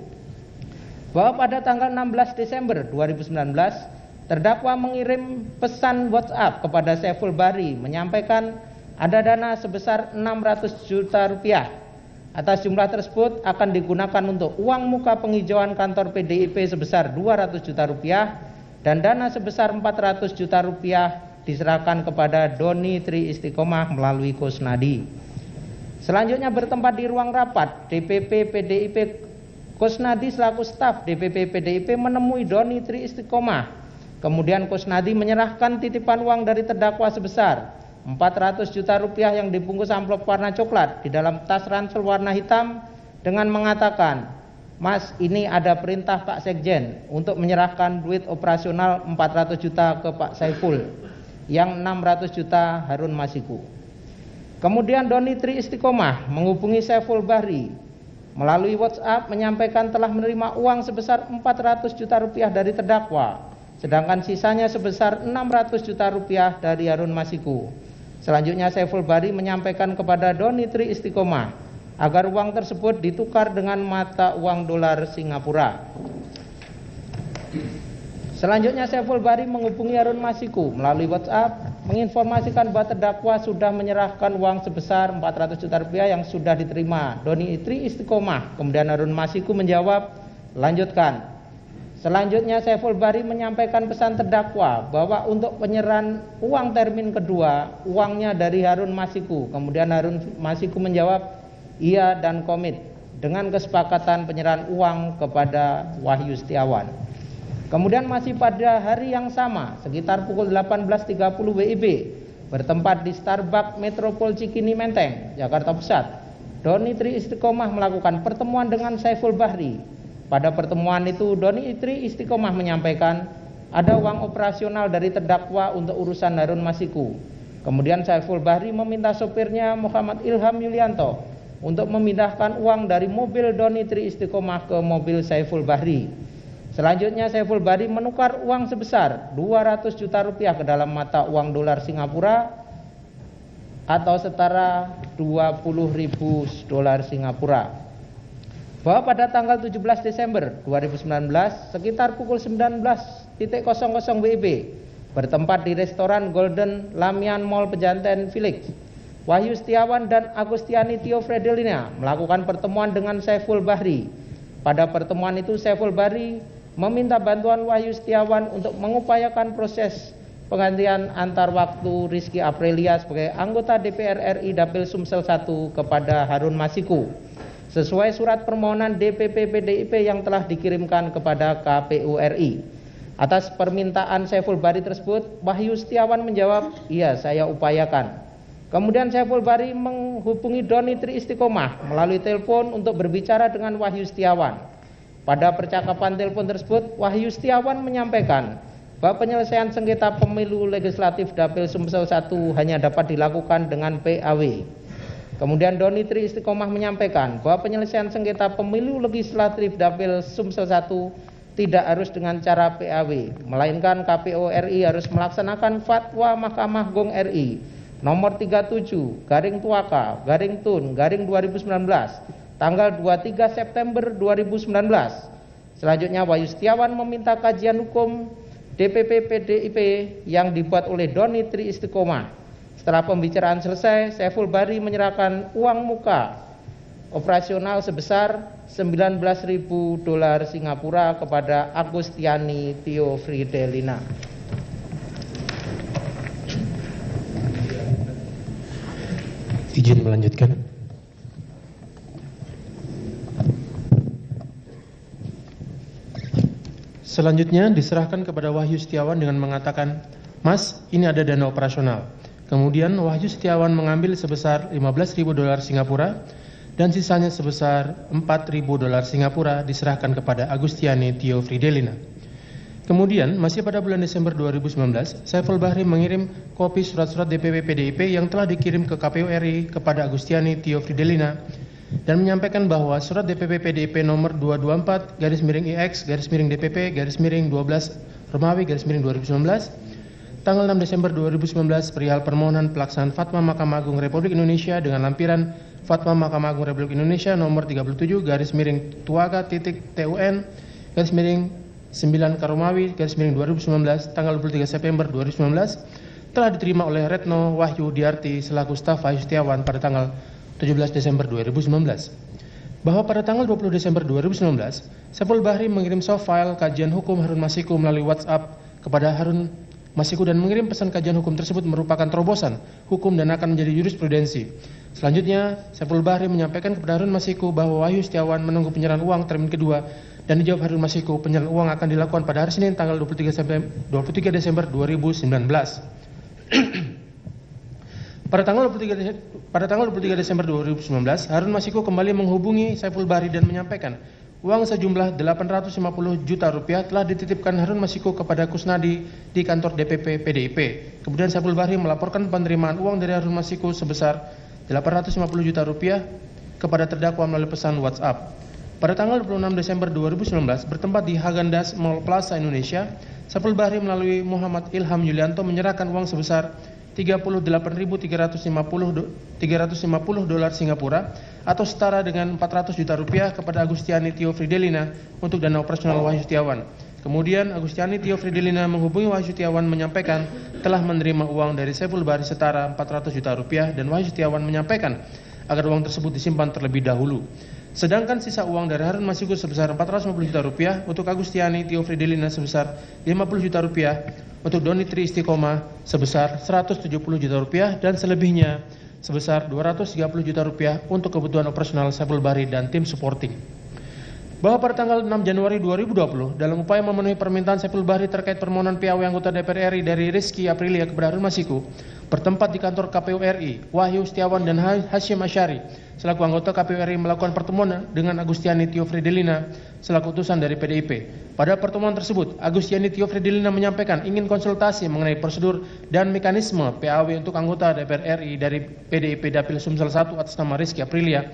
Bahwa pada tanggal 16 Desember 2019, terdakwa mengirim pesan WhatsApp kepada Saiful Bahri menyampaikan ada dana sebesar 600 juta rupiah. Atas jumlah tersebut akan digunakan untuk uang muka penghijauan kantor PDIP sebesar 200 juta rupiah dan dana sebesar 400 juta rupiah diserahkan kepada Doni Tri Istiqomah melalui Kusnadi. Selanjutnya bertempat di ruang rapat DPP PDIP, Kusnadi selaku staf DPP PDIP menemui Doni Tri Istiqomah. Kemudian Kusnadi menyerahkan titipan uang dari terdakwa sebesar 400 juta rupiah yang dibungkus amplop warna coklat di dalam tas ransel warna hitam dengan mengatakan, "Mas, ini ada perintah Pak Sekjen untuk menyerahkan duit operasional 400 juta ke Pak Saiful, yang 600 juta Harun Masiku." Kemudian Doni Tri Istiqomah menghubungi Saiful Bahri melalui WhatsApp menyampaikan telah menerima uang sebesar 400 juta rupiah dari terdakwa, sedangkan sisanya sebesar 600 juta rupiah dari Harun Masiku. Selanjutnya Saiful Bahri menyampaikan kepada Doni Tri Istiqomah agar uang tersebut ditukar dengan mata uang dolar Singapura. Selanjutnya Saiful Bahri menghubungi Harun Masiku melalui WhatsApp menginformasikan bahwa terdakwa sudah menyerahkan uang sebesar 400 juta rupiah yang sudah diterima Doni Tri Istiqomah. Kemudian Harun Masiku menjawab, "Lanjutkan." Selanjutnya Saiful Bahri menyampaikan pesan terdakwa bahwa untuk penyerahan uang termin kedua, uangnya dari Harun Masiku. Kemudian Harun Masiku menjawab iya dan komit dengan kesepakatan penyerahan uang kepada Wahyu Setiawan. Kemudian masih pada hari yang sama, sekitar pukul 18.30 WIB, bertempat di Starbucks Metropol Cikini Menteng, Jakarta Pusat, Doni Tri Istiqomah melakukan pertemuan dengan Saiful Bahri. Pada pertemuan itu, Doni Tri Istiqomah menyampaikan ada uang operasional dari terdakwa untuk urusan Harun Masiku. Kemudian Saiful Bahri meminta sopirnya Muhammad Ilham Yulianto untuk memindahkan uang dari mobil Doni Tri Istiqomah ke mobil Saiful Bahri. Selanjutnya Saiful Bahri menukar uang sebesar 200 juta rupiah ke dalam mata uang dolar Singapura atau setara 20.000 dolar Singapura. Bahwa pada tanggal 17 Desember 2019 sekitar pukul 19.00 WIB bertempat di restoran Golden Lamian Mall Pejanten Village, Wahyu Setiawan dan Agustiani Tio Fredelina melakukan pertemuan dengan Saiful Bahri. Pada pertemuan itu Saiful Bahri meminta bantuan Wahyu Setiawan untuk mengupayakan proses penggantian antar waktu Rizky Aprilia sebagai anggota DPR RI Dapil Sumsel 1 kepada Harun Masiku sesuai surat permohonan DPP PDIP yang telah dikirimkan kepada KPU RI. Atas permintaan Saiful Bahri tersebut, Wahyu Setiawan menjawab, "Iya, saya upayakan." Kemudian Saiful Bahri menghubungi Doni Tri Istiqomah melalui telepon untuk berbicara dengan Wahyu Setiawan. Pada percakapan telepon tersebut, Wahyu Setiawan menyampaikan bahwa penyelesaian sengketa pemilu legislatif Dapil Sumsel 1 hanya dapat dilakukan dengan PAW. Kemudian Doni Tri Istiqomah menyampaikan bahwa penyelesaian sengketa pemilu legislatif Dapil Sumsel 1 tidak harus dengan cara PAW, melainkan KPU RI harus melaksanakan Fatwa Mahkamah Agung RI nomor 37/Tuaka/Tun/2019 tanggal 23 September 2019. Selanjutnya Wahyu Setiawan meminta kajian hukum DPP PDIP yang dibuat oleh Doni Tri Istiqomah. Setelah pembicaraan selesai, Saiful Bahri menyerahkan uang muka operasional sebesar 19.000 dolar Singapura kepada Agustiani Tio Fredelina. Izin melanjutkan. Selanjutnya diserahkan kepada Wahyu Setiawan dengan mengatakan, "Mas, ini ada dana operasional." Kemudian Wahyu Setiawan mengambil sebesar 15.000 dolar Singapura dan sisanya sebesar 4.000 dolar Singapura diserahkan kepada Agustiani Tio Fredelina. Kemudian, masih pada bulan Desember 2019, Saiful Bahri mengirim kopi surat-surat DPP PDIP yang telah dikirim ke KPU RI kepada Agustiani Tio Fredelina dan menyampaikan bahwa surat DPP PDIP nomor 224-IX-DPP-12 Romawi-2019 tanggal 6 Desember 2019 perihal permohonan pelaksanaan Fatwa Mahkamah Agung Republik Indonesia dengan lampiran Fatwa Mahkamah Agung Republik Indonesia nomor 37-TUN-9 tanggal 23 September 2019 telah diterima oleh Retno Wahyu Diarti selaku staf Wahyu Setiawan pada tanggal 17 Desember 2019. Bahwa pada tanggal 20 Desember 2019, Saiful Bahri mengirim soft file kajian hukum Harun Masiku melalui WhatsApp kepada Harun Masiku dan mengirim pesan kajian hukum tersebut merupakan terobosan hukum dan akan menjadi jurisprudensi. Selanjutnya, Saiful Bahri menyampaikan kepada Harun Masiku bahwa Wahyu Setiawan menunggu penyerahan uang termin kedua dan dijawab Harun Masiku penyerahan uang akan dilakukan pada hari Senin tanggal 23 Desember 2019. Pada tanggal 23 Desember 2019, Harun Masiku kembali menghubungi Saiful Bahri dan menyampaikan uang sejumlah 850 juta rupiah telah dititipkan Harun Masiku kepada Kusnadi di kantor DPP PDIP. Kemudian Saiful Bahri melaporkan penerimaan uang dari Harun Masiku sebesar 850 juta rupiah kepada terdakwa melalui pesan WhatsApp. Pada tanggal 26 Desember 2019, bertempat di Häagen-Dazs Mall Plaza Indonesia, Saiful Bahri melalui Muhammad Ilham Yulianto menyerahkan uang sebesar 38.350 dolar Singapura atau setara dengan 400 juta rupiah kepada Agustiani Tio Fredelina untuk dana operasional Wahyu Setiawan. Kemudian Agustiani Tio Fredelina menghubungi Wahyu Setiawan menyampaikan telah menerima uang dari Saiful Bahri setara 400 juta rupiah dan Wahyu Setiawan menyampaikan agar uang tersebut disimpan terlebih dahulu. Sedangkan sisa uang dari Harun Masiku sebesar 450 juta rupiah untuk Agustiani Tio Fredelina sebesar 50 juta rupiah, untuk Doni Tri Istiqomah sebesar 170 juta rupiah dan selebihnya sebesar 230 juta rupiah untuk kebutuhan operasional Saiful Bahri dan tim supporting. bahwa pada tanggal 6 Januari 2020 dalam upaya memenuhi permintaan Saiful Bahri terkait permohonan PAW anggota DPR RI dari Rizky Aprilia kepada Harun Masiku bertempat di kantor KPU RI, Wahyu Setiawan dan Hasyim Asyari selaku anggota KPU RI melakukan pertemuan dengan Agustiani Tio Fridelina selaku utusan dari PDIP. Pada pertemuan tersebut, Agustiani Tio Fridelina menyampaikan ingin konsultasi mengenai prosedur dan mekanisme PAW untuk anggota DPR RI dari PDIP Dapil Sumsel 1 atas nama Rizky Aprilia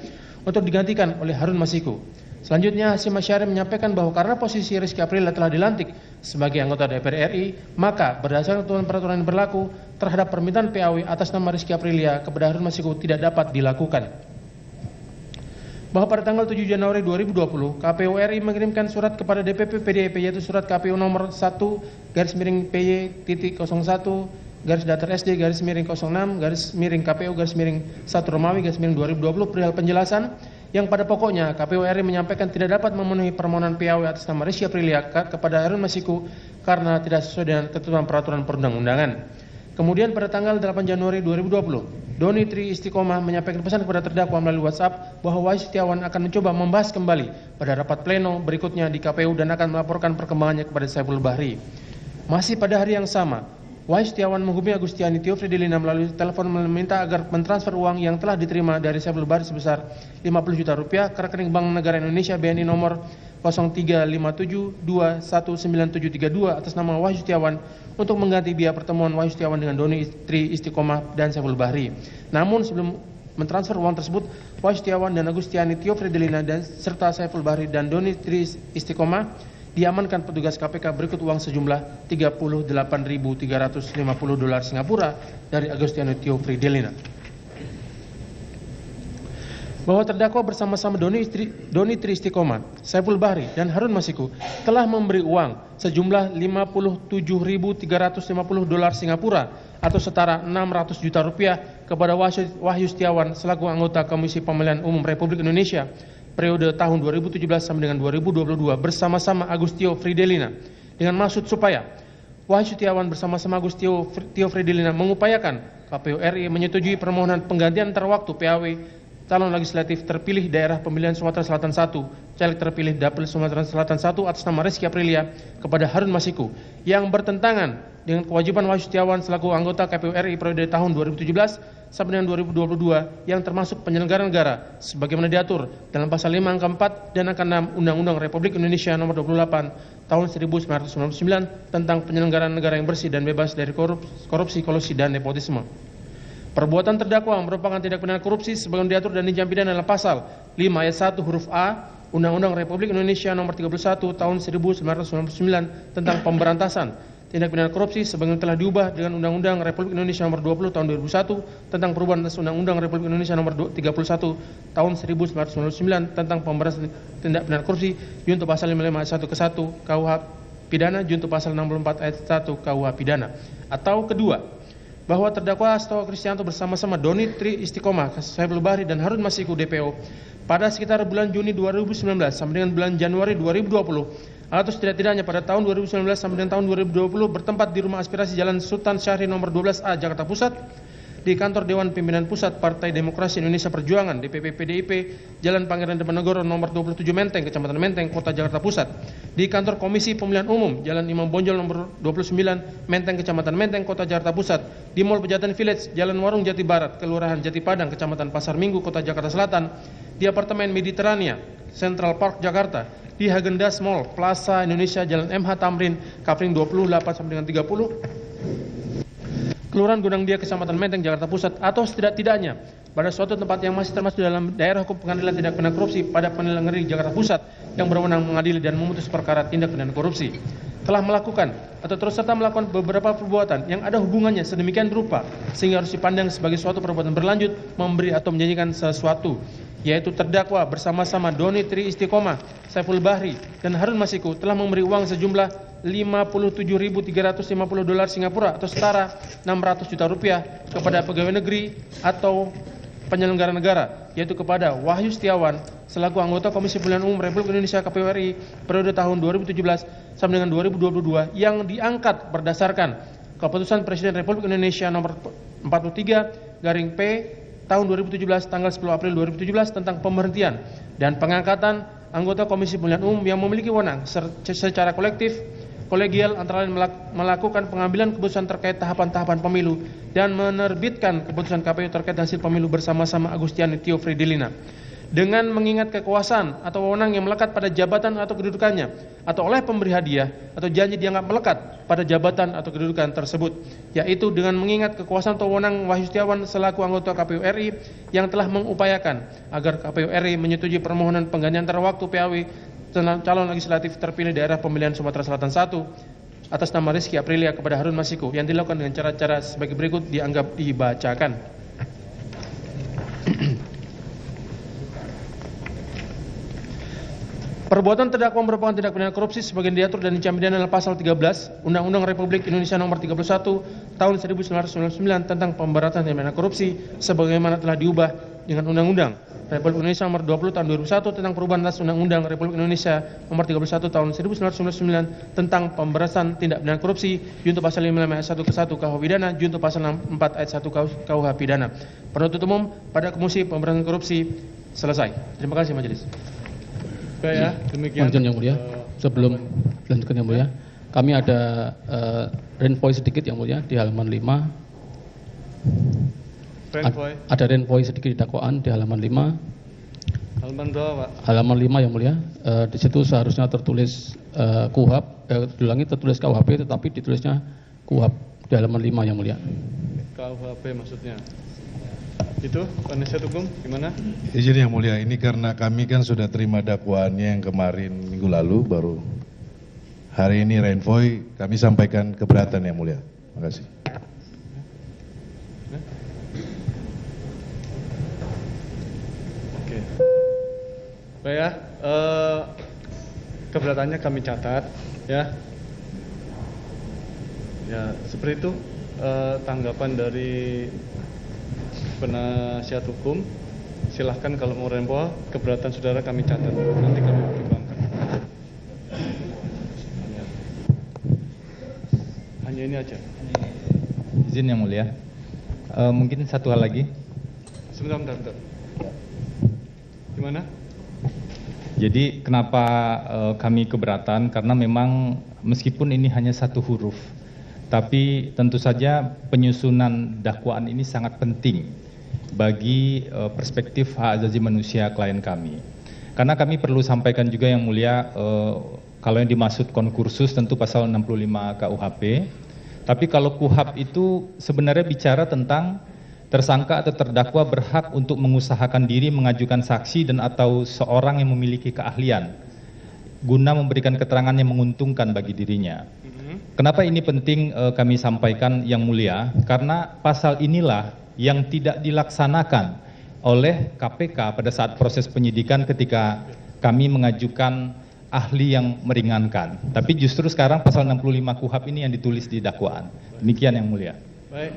untuk digantikan oleh Harun Masiku. Selanjutnya, Hasyim Asyari menyampaikan bahwa karena posisi Rizky Aprilia telah dilantik sebagai anggota DPR RI, maka berdasarkan peraturan yang berlaku terhadap permintaan PAW atas nama Rizky Aprilia kepada Harun Masiku tidak dapat dilakukan. Bahwa pada tanggal 7 Januari 2020, KPU RI mengirimkan surat kepada DPP PDIP yaitu surat KPU nomor 1-PY-01-06-KPU-06-1 perihal penjelasan yang pada pokoknya KPU RI menyampaikan tidak dapat memenuhi permohonan PAW atas nama Rizky Aprilia kepada Harun Masiku karena tidak sesuai dengan ketentuan peraturan perundang-undangan. Kemudian pada tanggal 8 Januari 2020, Doni Tri Istiqomah menyampaikan pesan kepada terdakwa melalui WhatsApp bahwa Wahyu Setiawan akan mencoba membahas kembali pada rapat pleno berikutnya di KPU dan akan melaporkan perkembangannya kepada Saiful Bahri. Masih pada hari yang sama, Wahyu Setiawan menghubungi Agustiani Tio Fridelina melalui telepon meminta agar mentransfer uang yang telah diterima dari Saiful Bahri sebesar 50 juta rupiah ke rekening Bank Negara Indonesia BNI nomor 0357219732 atas nama Wahyu Setiawan untuk mengganti biaya pertemuan Wahyu Setiawan dengan Doni Tri Istiqomah dan Saiful Bahri. Namun sebelum mentransfer uang tersebut, Wahyu Setiawan dan Agustiani Tio Fridelina dan serta Saiful Bahri dan Doni Tri Istiqomah diamankan petugas KPK berikut uang sejumlah 38.350 dolar Singapura dari Agustiani Tio Fridelina. Bahwa terdakwa bersama-sama Doni Tri Istiqomah, Saiful Bahri dan Harun Masiku telah memberi uang sejumlah 57.350 dolar Singapura atau setara 600 juta rupiah kepada Wahyu Setiawan selaku anggota Komisi Pemilihan Umum Republik Indonesia periode tahun 2017 sampai dengan 2022 bersama-sama Agustio Fridelina dengan maksud supaya Wahyu Setiawan bersama-sama Agustio Fridelina mengupayakan KPU RI menyetujui permohonan penggantian antar waktu PAW calon legislatif terpilih daerah pemilihan Sumatera Selatan 1, caleg terpilih Dapil Sumatera Selatan 1 atas nama Rizky Aprilia kepada Harun Masiku yang bertentangan dengan kewajiban Wahyu Setiawan selaku anggota KPU RI periode tahun 2017 sampai dengan 2022 yang termasuk penyelenggara negara sebagaimana diatur dalam pasal 5 angka 4 dan angka 6 Undang-Undang Republik Indonesia nomor 28 tahun 1999 tentang penyelenggaraan negara yang bersih dan bebas dari korupsi, kolusi dan nepotisme. Perbuatan terdakwa merupakan tindak pidana korupsi sebagaimana diatur dan diancam pidana dalam pasal 5 ayat 1 huruf A Undang-Undang Republik Indonesia nomor 31 tahun 1999 tentang pemberantasan tindak pidana korupsi sebagaimana telah diubah dengan Undang-Undang Republik Indonesia nomor 20 tahun 2001 tentang perubahan atas Undang-Undang Republik Indonesia nomor 31 tahun 1999 tentang pemberantasan tindak pidana korupsi junto pasal 55 ayat 1 ke 1 KUH pidana junto pasal 64 ayat 1 KUH pidana. Atau kedua, bahwa terdakwa Hasto Kristianto bersama-sama Doni Tri Istiqomah, Saiful Bahri dan Harun Masiku DPO pada sekitar bulan Juni 2019 sampai dengan bulan Januari 2020 atau setidak-tidaknya pada tahun 2019 sampai dengan tahun 2020 bertempat di Rumah Aspirasi Jalan Sultan Syahrir nomor 12A Jakarta Pusat, di kantor Dewan Pimpinan Pusat Partai Demokrasi Indonesia Perjuangan DPP PDIP Jalan Pangeran Diponegoro nomor 27 Menteng Kecamatan Menteng Kota Jakarta Pusat, di kantor Komisi Pemilihan Umum Jalan Imam Bonjol nomor 29 Menteng Kecamatan Menteng Kota Jakarta Pusat, di Mall Pejaten Village Jalan Warung Jati Barat Kelurahan Jati Padang Kecamatan Pasar Minggu Kota Jakarta Selatan, di apartemen Mediterania Central Park Jakarta, di Häagen-Dazs Mall Plaza Indonesia Jalan MH Tamrin Kafling 28 sampai dengan 30 Kelurahan Gunang Dia Kecamatan Menteng Jakarta Pusat, atau setidak-tidaknya pada suatu tempat yang masih termasuk dalam daerah hukum pengadilan tindak pidana korupsi pada Pengadilan Negeri Jakarta Pusat yang berwenang mengadili dan memutus perkara tindak pidana korupsi, telah melakukan atau terus serta melakukan beberapa perbuatan yang ada hubungannya sedemikian rupa sehingga harus dipandang sebagai suatu perbuatan berlanjut memberi atau menjanjikan sesuatu, yaitu terdakwa bersama-sama Doni Tri Istiqomah, Saiful Bahri dan Harun Masiku telah memberi uang sejumlah 57.350 dolar Singapura atau setara 600 juta rupiah kepada pegawai negeri atau penyelenggara negara, yaitu kepada Wahyu Setiawan selaku anggota Komisi Pemilihan Umum Republik Indonesia KPU RI periode tahun 2017 sampai dengan 2022 yang diangkat berdasarkan Keputusan Presiden Republik Indonesia nomor 43 / P tahun 2017 tanggal 10 April 2017 tentang pemberhentian dan pengangkatan anggota Komisi Pemilihan Umum yang memiliki wewenang secara kolegial antara lain melakukan pengambilan keputusan terkait tahapan-tahapan pemilu dan menerbitkan keputusan KPU terkait hasil pemilu bersama-sama Agustiani Tio Fridelina. Dengan mengingat kekuasaan atau wewenang yang melekat pada jabatan atau kedudukannya, atau oleh pemberi hadiah atau janji dianggap melekat pada jabatan atau kedudukan tersebut, yaitu dengan mengingat kekuasaan atau wewenang Wahyu Setiawan selaku anggota KPU RI yang telah mengupayakan agar KPU RI menyetujui permohonan penggantian antara waktu PAW calon legislatif terpilih daerah pemilihan Sumatera Selatan 1 atas nama Rizky Aprilia kepada Harun Masiku yang dilakukan dengan cara-cara sebagai berikut dianggap dibacakan. Perbuatan terdakwa merupakan tindak pidana korupsi sebagaimana diatur dan dicam pidana dalam pasal 13 Undang-Undang Republik Indonesia Nomor 31 Tahun 1999 tentang pemberantasan tindak pidana korupsi sebagaimana telah diubah dengan Undang-Undang Republik Indonesia Nomor 20 Tahun 2001 tentang perubahan atas Undang-Undang Republik Indonesia Nomor 31 Tahun 1999 tentang pemberantasan tindak pidana korupsi junto pasal 55 ayat 1 ke 1 KUH pidana junto pasal 64 ayat 1 KUH pidana. Penuntut umum pada Komisi Pemberantasan Korupsi selesai. Terima kasih majelis. Baik ya, demikian. Mohon yang mulia, sebelum dilanjutkan yang mulia, kami ada renvoy sedikit yang mulia di halaman 5. Renvoy. Ada renvoy sedikit di dakwaan di halaman 5. Halaman berapa, Pak? Halaman 5 yang mulia. Di situ seharusnya tertulis KUHP, diulangi tertulis KUHP tetapi ditulisnya KUHP di halaman 5 yang mulia. KUHP maksudnya. Itu penasihat hukum gimana? Izin yang mulia, ini karena kami kan sudah terima dakwaannya yang kemarin minggu lalu, baru hari ini renvoy, kami sampaikan keberatan yang mulia. Terima kasih. Oke. Baik ya, keberatannya kami catat ya. Ya seperti itu tanggapan dari penasihat hukum. Silahkan kalau mau renvoy, keberatan saudara kami catat, nanti kami pertimbangkan. Hanya ini aja. Izin yang mulia, mungkin satu hal lagi. Sebentar. Gimana? Jadi kenapa kami keberatan? Karena memang meskipun ini hanya satu huruf, tapi tentu saja penyusunan dakwaan ini sangat penting bagi perspektif hak asasi manusia klien kami. Karena kami perlu sampaikan juga yang mulia, kalau yang dimaksud konkursus tentu pasal 65 KUHP, tapi kalau KUHP itu sebenarnya bicara tentang tersangka atau terdakwa berhak untuk mengusahakan diri mengajukan saksi dan atau seorang yang memiliki keahlian guna memberikan keterangan yang menguntungkan bagi dirinya. Kenapa ini penting kami sampaikan yang mulia? Karena pasal inilah yang tidak dilaksanakan oleh KPK pada saat proses penyidikan ketika kami mengajukan ahli yang meringankan. Tapi justru sekarang pasal 65 KUHP ini yang ditulis di dakwaan. Demikian yang mulia. Baik,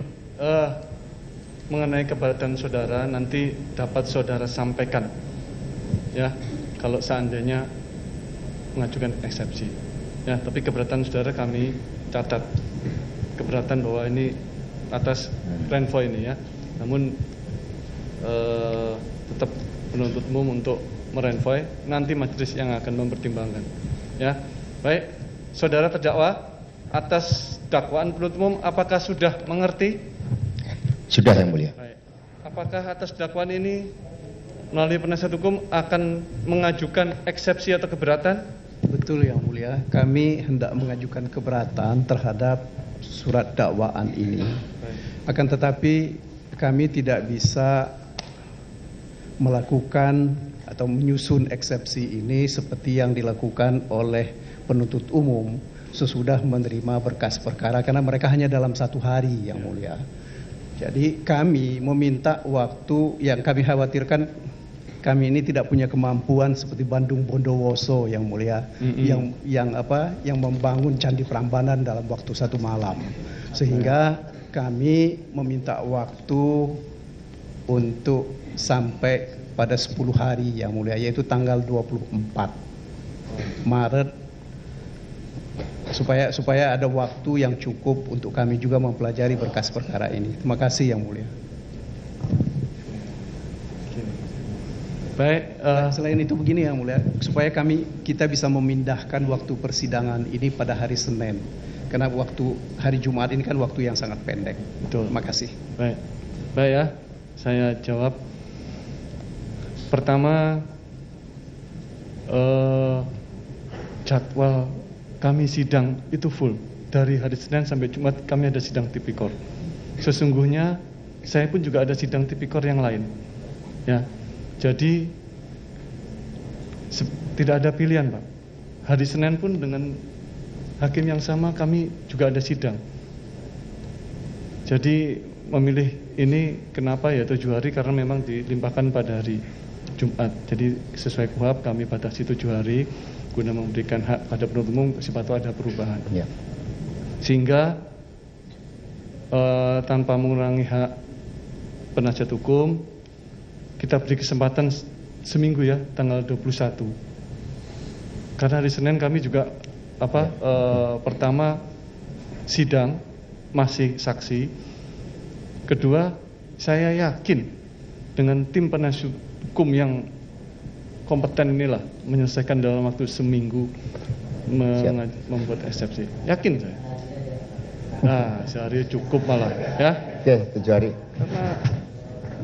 mengenai keberatan saudara nanti dapat saudara sampaikan ya kalau seandainya mengajukan eksepsi ya, tapi keberatan saudara kami catat, keberatan bahwa ini atas renvoy ini ya, namun tetap penuntut umum untuk merenvoy, nanti majelis yang akan mempertimbangkan ya. Baik, saudara terdakwa atas dakwaan penuntut umum apakah sudah mengerti? Sudah yang mulia. Baik. Apakah atas dakwaan ini melalui penasihat hukum akan mengajukan eksepsi atau keberatan? Betul yang mulia, kami hendak mengajukan keberatan terhadap surat dakwaan ini. Akan tetapi kami tidak bisa melakukan atau menyusun eksepsi ini seperti yang dilakukan oleh penuntut umum sesudah menerima berkas perkara, karena mereka hanya dalam 1 hari yang mulia. Jadi kami meminta waktu, yang kami khawatirkan kami ini tidak punya kemampuan seperti Bandung Bondowoso yang mulia, yang membangun Candi Prambanan dalam waktu 1 malam. Sehingga kami meminta waktu untuk sampai pada 10 hari yang mulia, yaitu tanggal 24 Maret, supaya ada waktu yang cukup untuk kami juga mempelajari berkas perkara ini. Terima kasih yang mulia. Baik, Selain itu begini Yang Mulia, supaya kita bisa memindahkan waktu persidangan ini pada hari Senin. Karena waktu hari Jumat ini kan waktu yang sangat pendek. betul. Terima kasih. Baik, baik ya, saya jawab. Pertama, jadwal kami sidang itu full. Dari hari Senin sampai Jumat kami ada sidang tipikor. Sesungguhnya saya pun juga ada sidang tipikor yang lain. Ya, jadi tidak ada pilihan, Pak. Hari Senin pun dengan hakim yang sama kami juga ada sidang. Jadi memilih ini kenapa ya 7 hari karena memang dilimpahkan pada hari Jumat. Jadi sesuai KUHP kami batasi 7 hari guna memberikan hak pada penuntut umum siapa tahu ada perubahan. Ya. Sehingga tanpa mengurangi hak penasihat hukum kita beri kesempatan seminggu ya, tanggal 21. Karena hari Senin kami juga pertama sidang masih saksi. Kedua, saya yakin dengan tim penasihat hukum yang kompeten inilah menyelesaikan dalam waktu seminggu membuat eksepsi. Yakin saya. Nah, sehari cukup malah ya. Oke, 7 hari.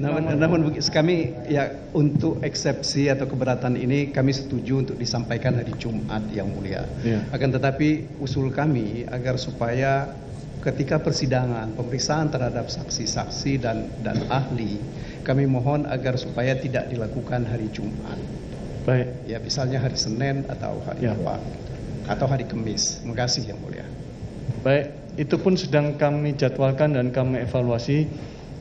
Namun kami ya untuk eksepsi atau keberatan ini kami setuju untuk disampaikan hari Jumat Yang Mulia. Ya. Akan tetapi usul kami agar supaya ketika persidangan pemeriksaan terhadap saksi-saksi dan ahli, kami mohon agar supaya tidak dilakukan hari Jumat. Baik. Ya misalnya hari Senin atau hari apa atau hari Kamis. Terima kasih Yang Mulia. Baik, itu pun sedang kami jadwalkan dan kami evaluasi.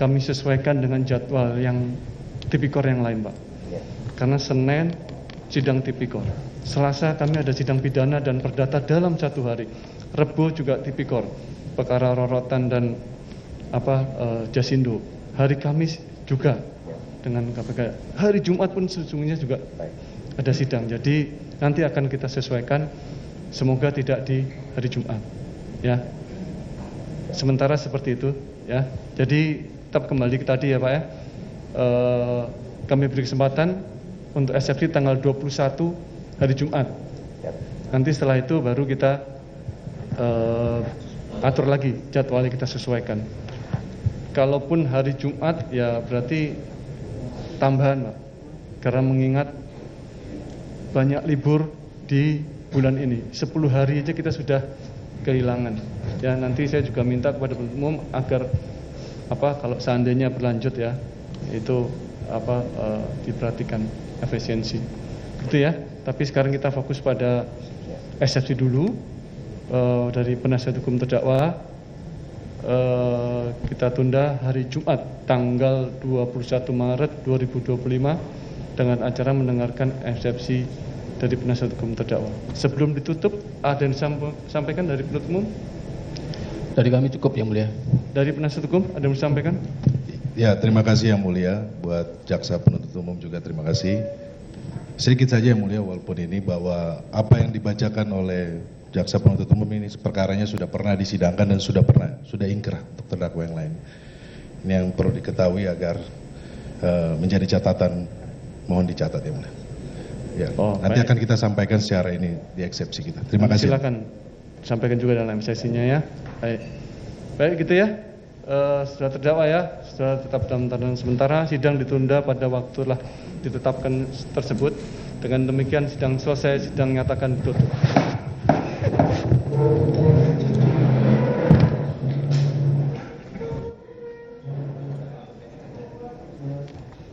Kami sesuaikan dengan jadwal yang tipikor yang lain, Pak. Karena Senin sidang tipikor, Selasa kami ada sidang pidana dan perdata dalam 1 hari. Rebo juga tipikor, perkara rorotan dan jasindo. Hari Kamis juga dengan KPK. Hari Jumat pun sesungguhnya juga ada sidang. Jadi nanti akan kita sesuaikan. Semoga tidak di hari Jumat. Ya. Sementara seperti itu. Ya. Jadi tetap kembali ke tadi ya Pak ya. Kami beri kesempatan untuk eksepsi tanggal 21 hari Jumat. Nanti setelah itu baru kita atur lagi jadwalnya, kita sesuaikan. Kalaupun hari Jumat ya berarti tambahan Pak. Karena mengingat banyak libur di bulan ini. 10 hari aja kita sudah kehilangan. Ya nanti saya juga minta kepada penuntut umum agar kalau seandainya berlanjut ya itu diperhatikan efisiensi gitu ya. Tapi sekarang kita fokus pada eksepsi dulu dari penasihat hukum terdakwa. Kita tunda hari Jumat tanggal 21 Maret 2025 dengan acara mendengarkan eksepsi dari penasihat hukum terdakwa. Sebelum ditutup ada yang disampaikan dari penuntut umum? Dari kami cukup Yang Mulia. Dari penasihat hukum ada yang disampaikan? Ya, terima kasih Yang Mulia. Buat jaksa penuntut umum juga terima kasih. Sedikit saja Yang Mulia, walaupun ini bahwa apa yang dibacakan oleh jaksa penuntut umum ini perkaranya sudah pernah disidangkan dan sudah ingkrah untuk terdakwa yang lain. Ini yang perlu diketahui agar menjadi catatan, mohon dicatat Yang Mulia. Ya, nanti akan kita sampaikan secara ini di eksepsi kita. Terima kasih. Silakan sampaikan juga dalam sesinya ya. Baik gitu ya. Sudah terdakwa ya, sudah tetap dalam tahanan sementara. Sidang ditunda pada waktu lah ditetapkan tersebut. Dengan demikian sidang selesai, sidang nyatakan ditutup.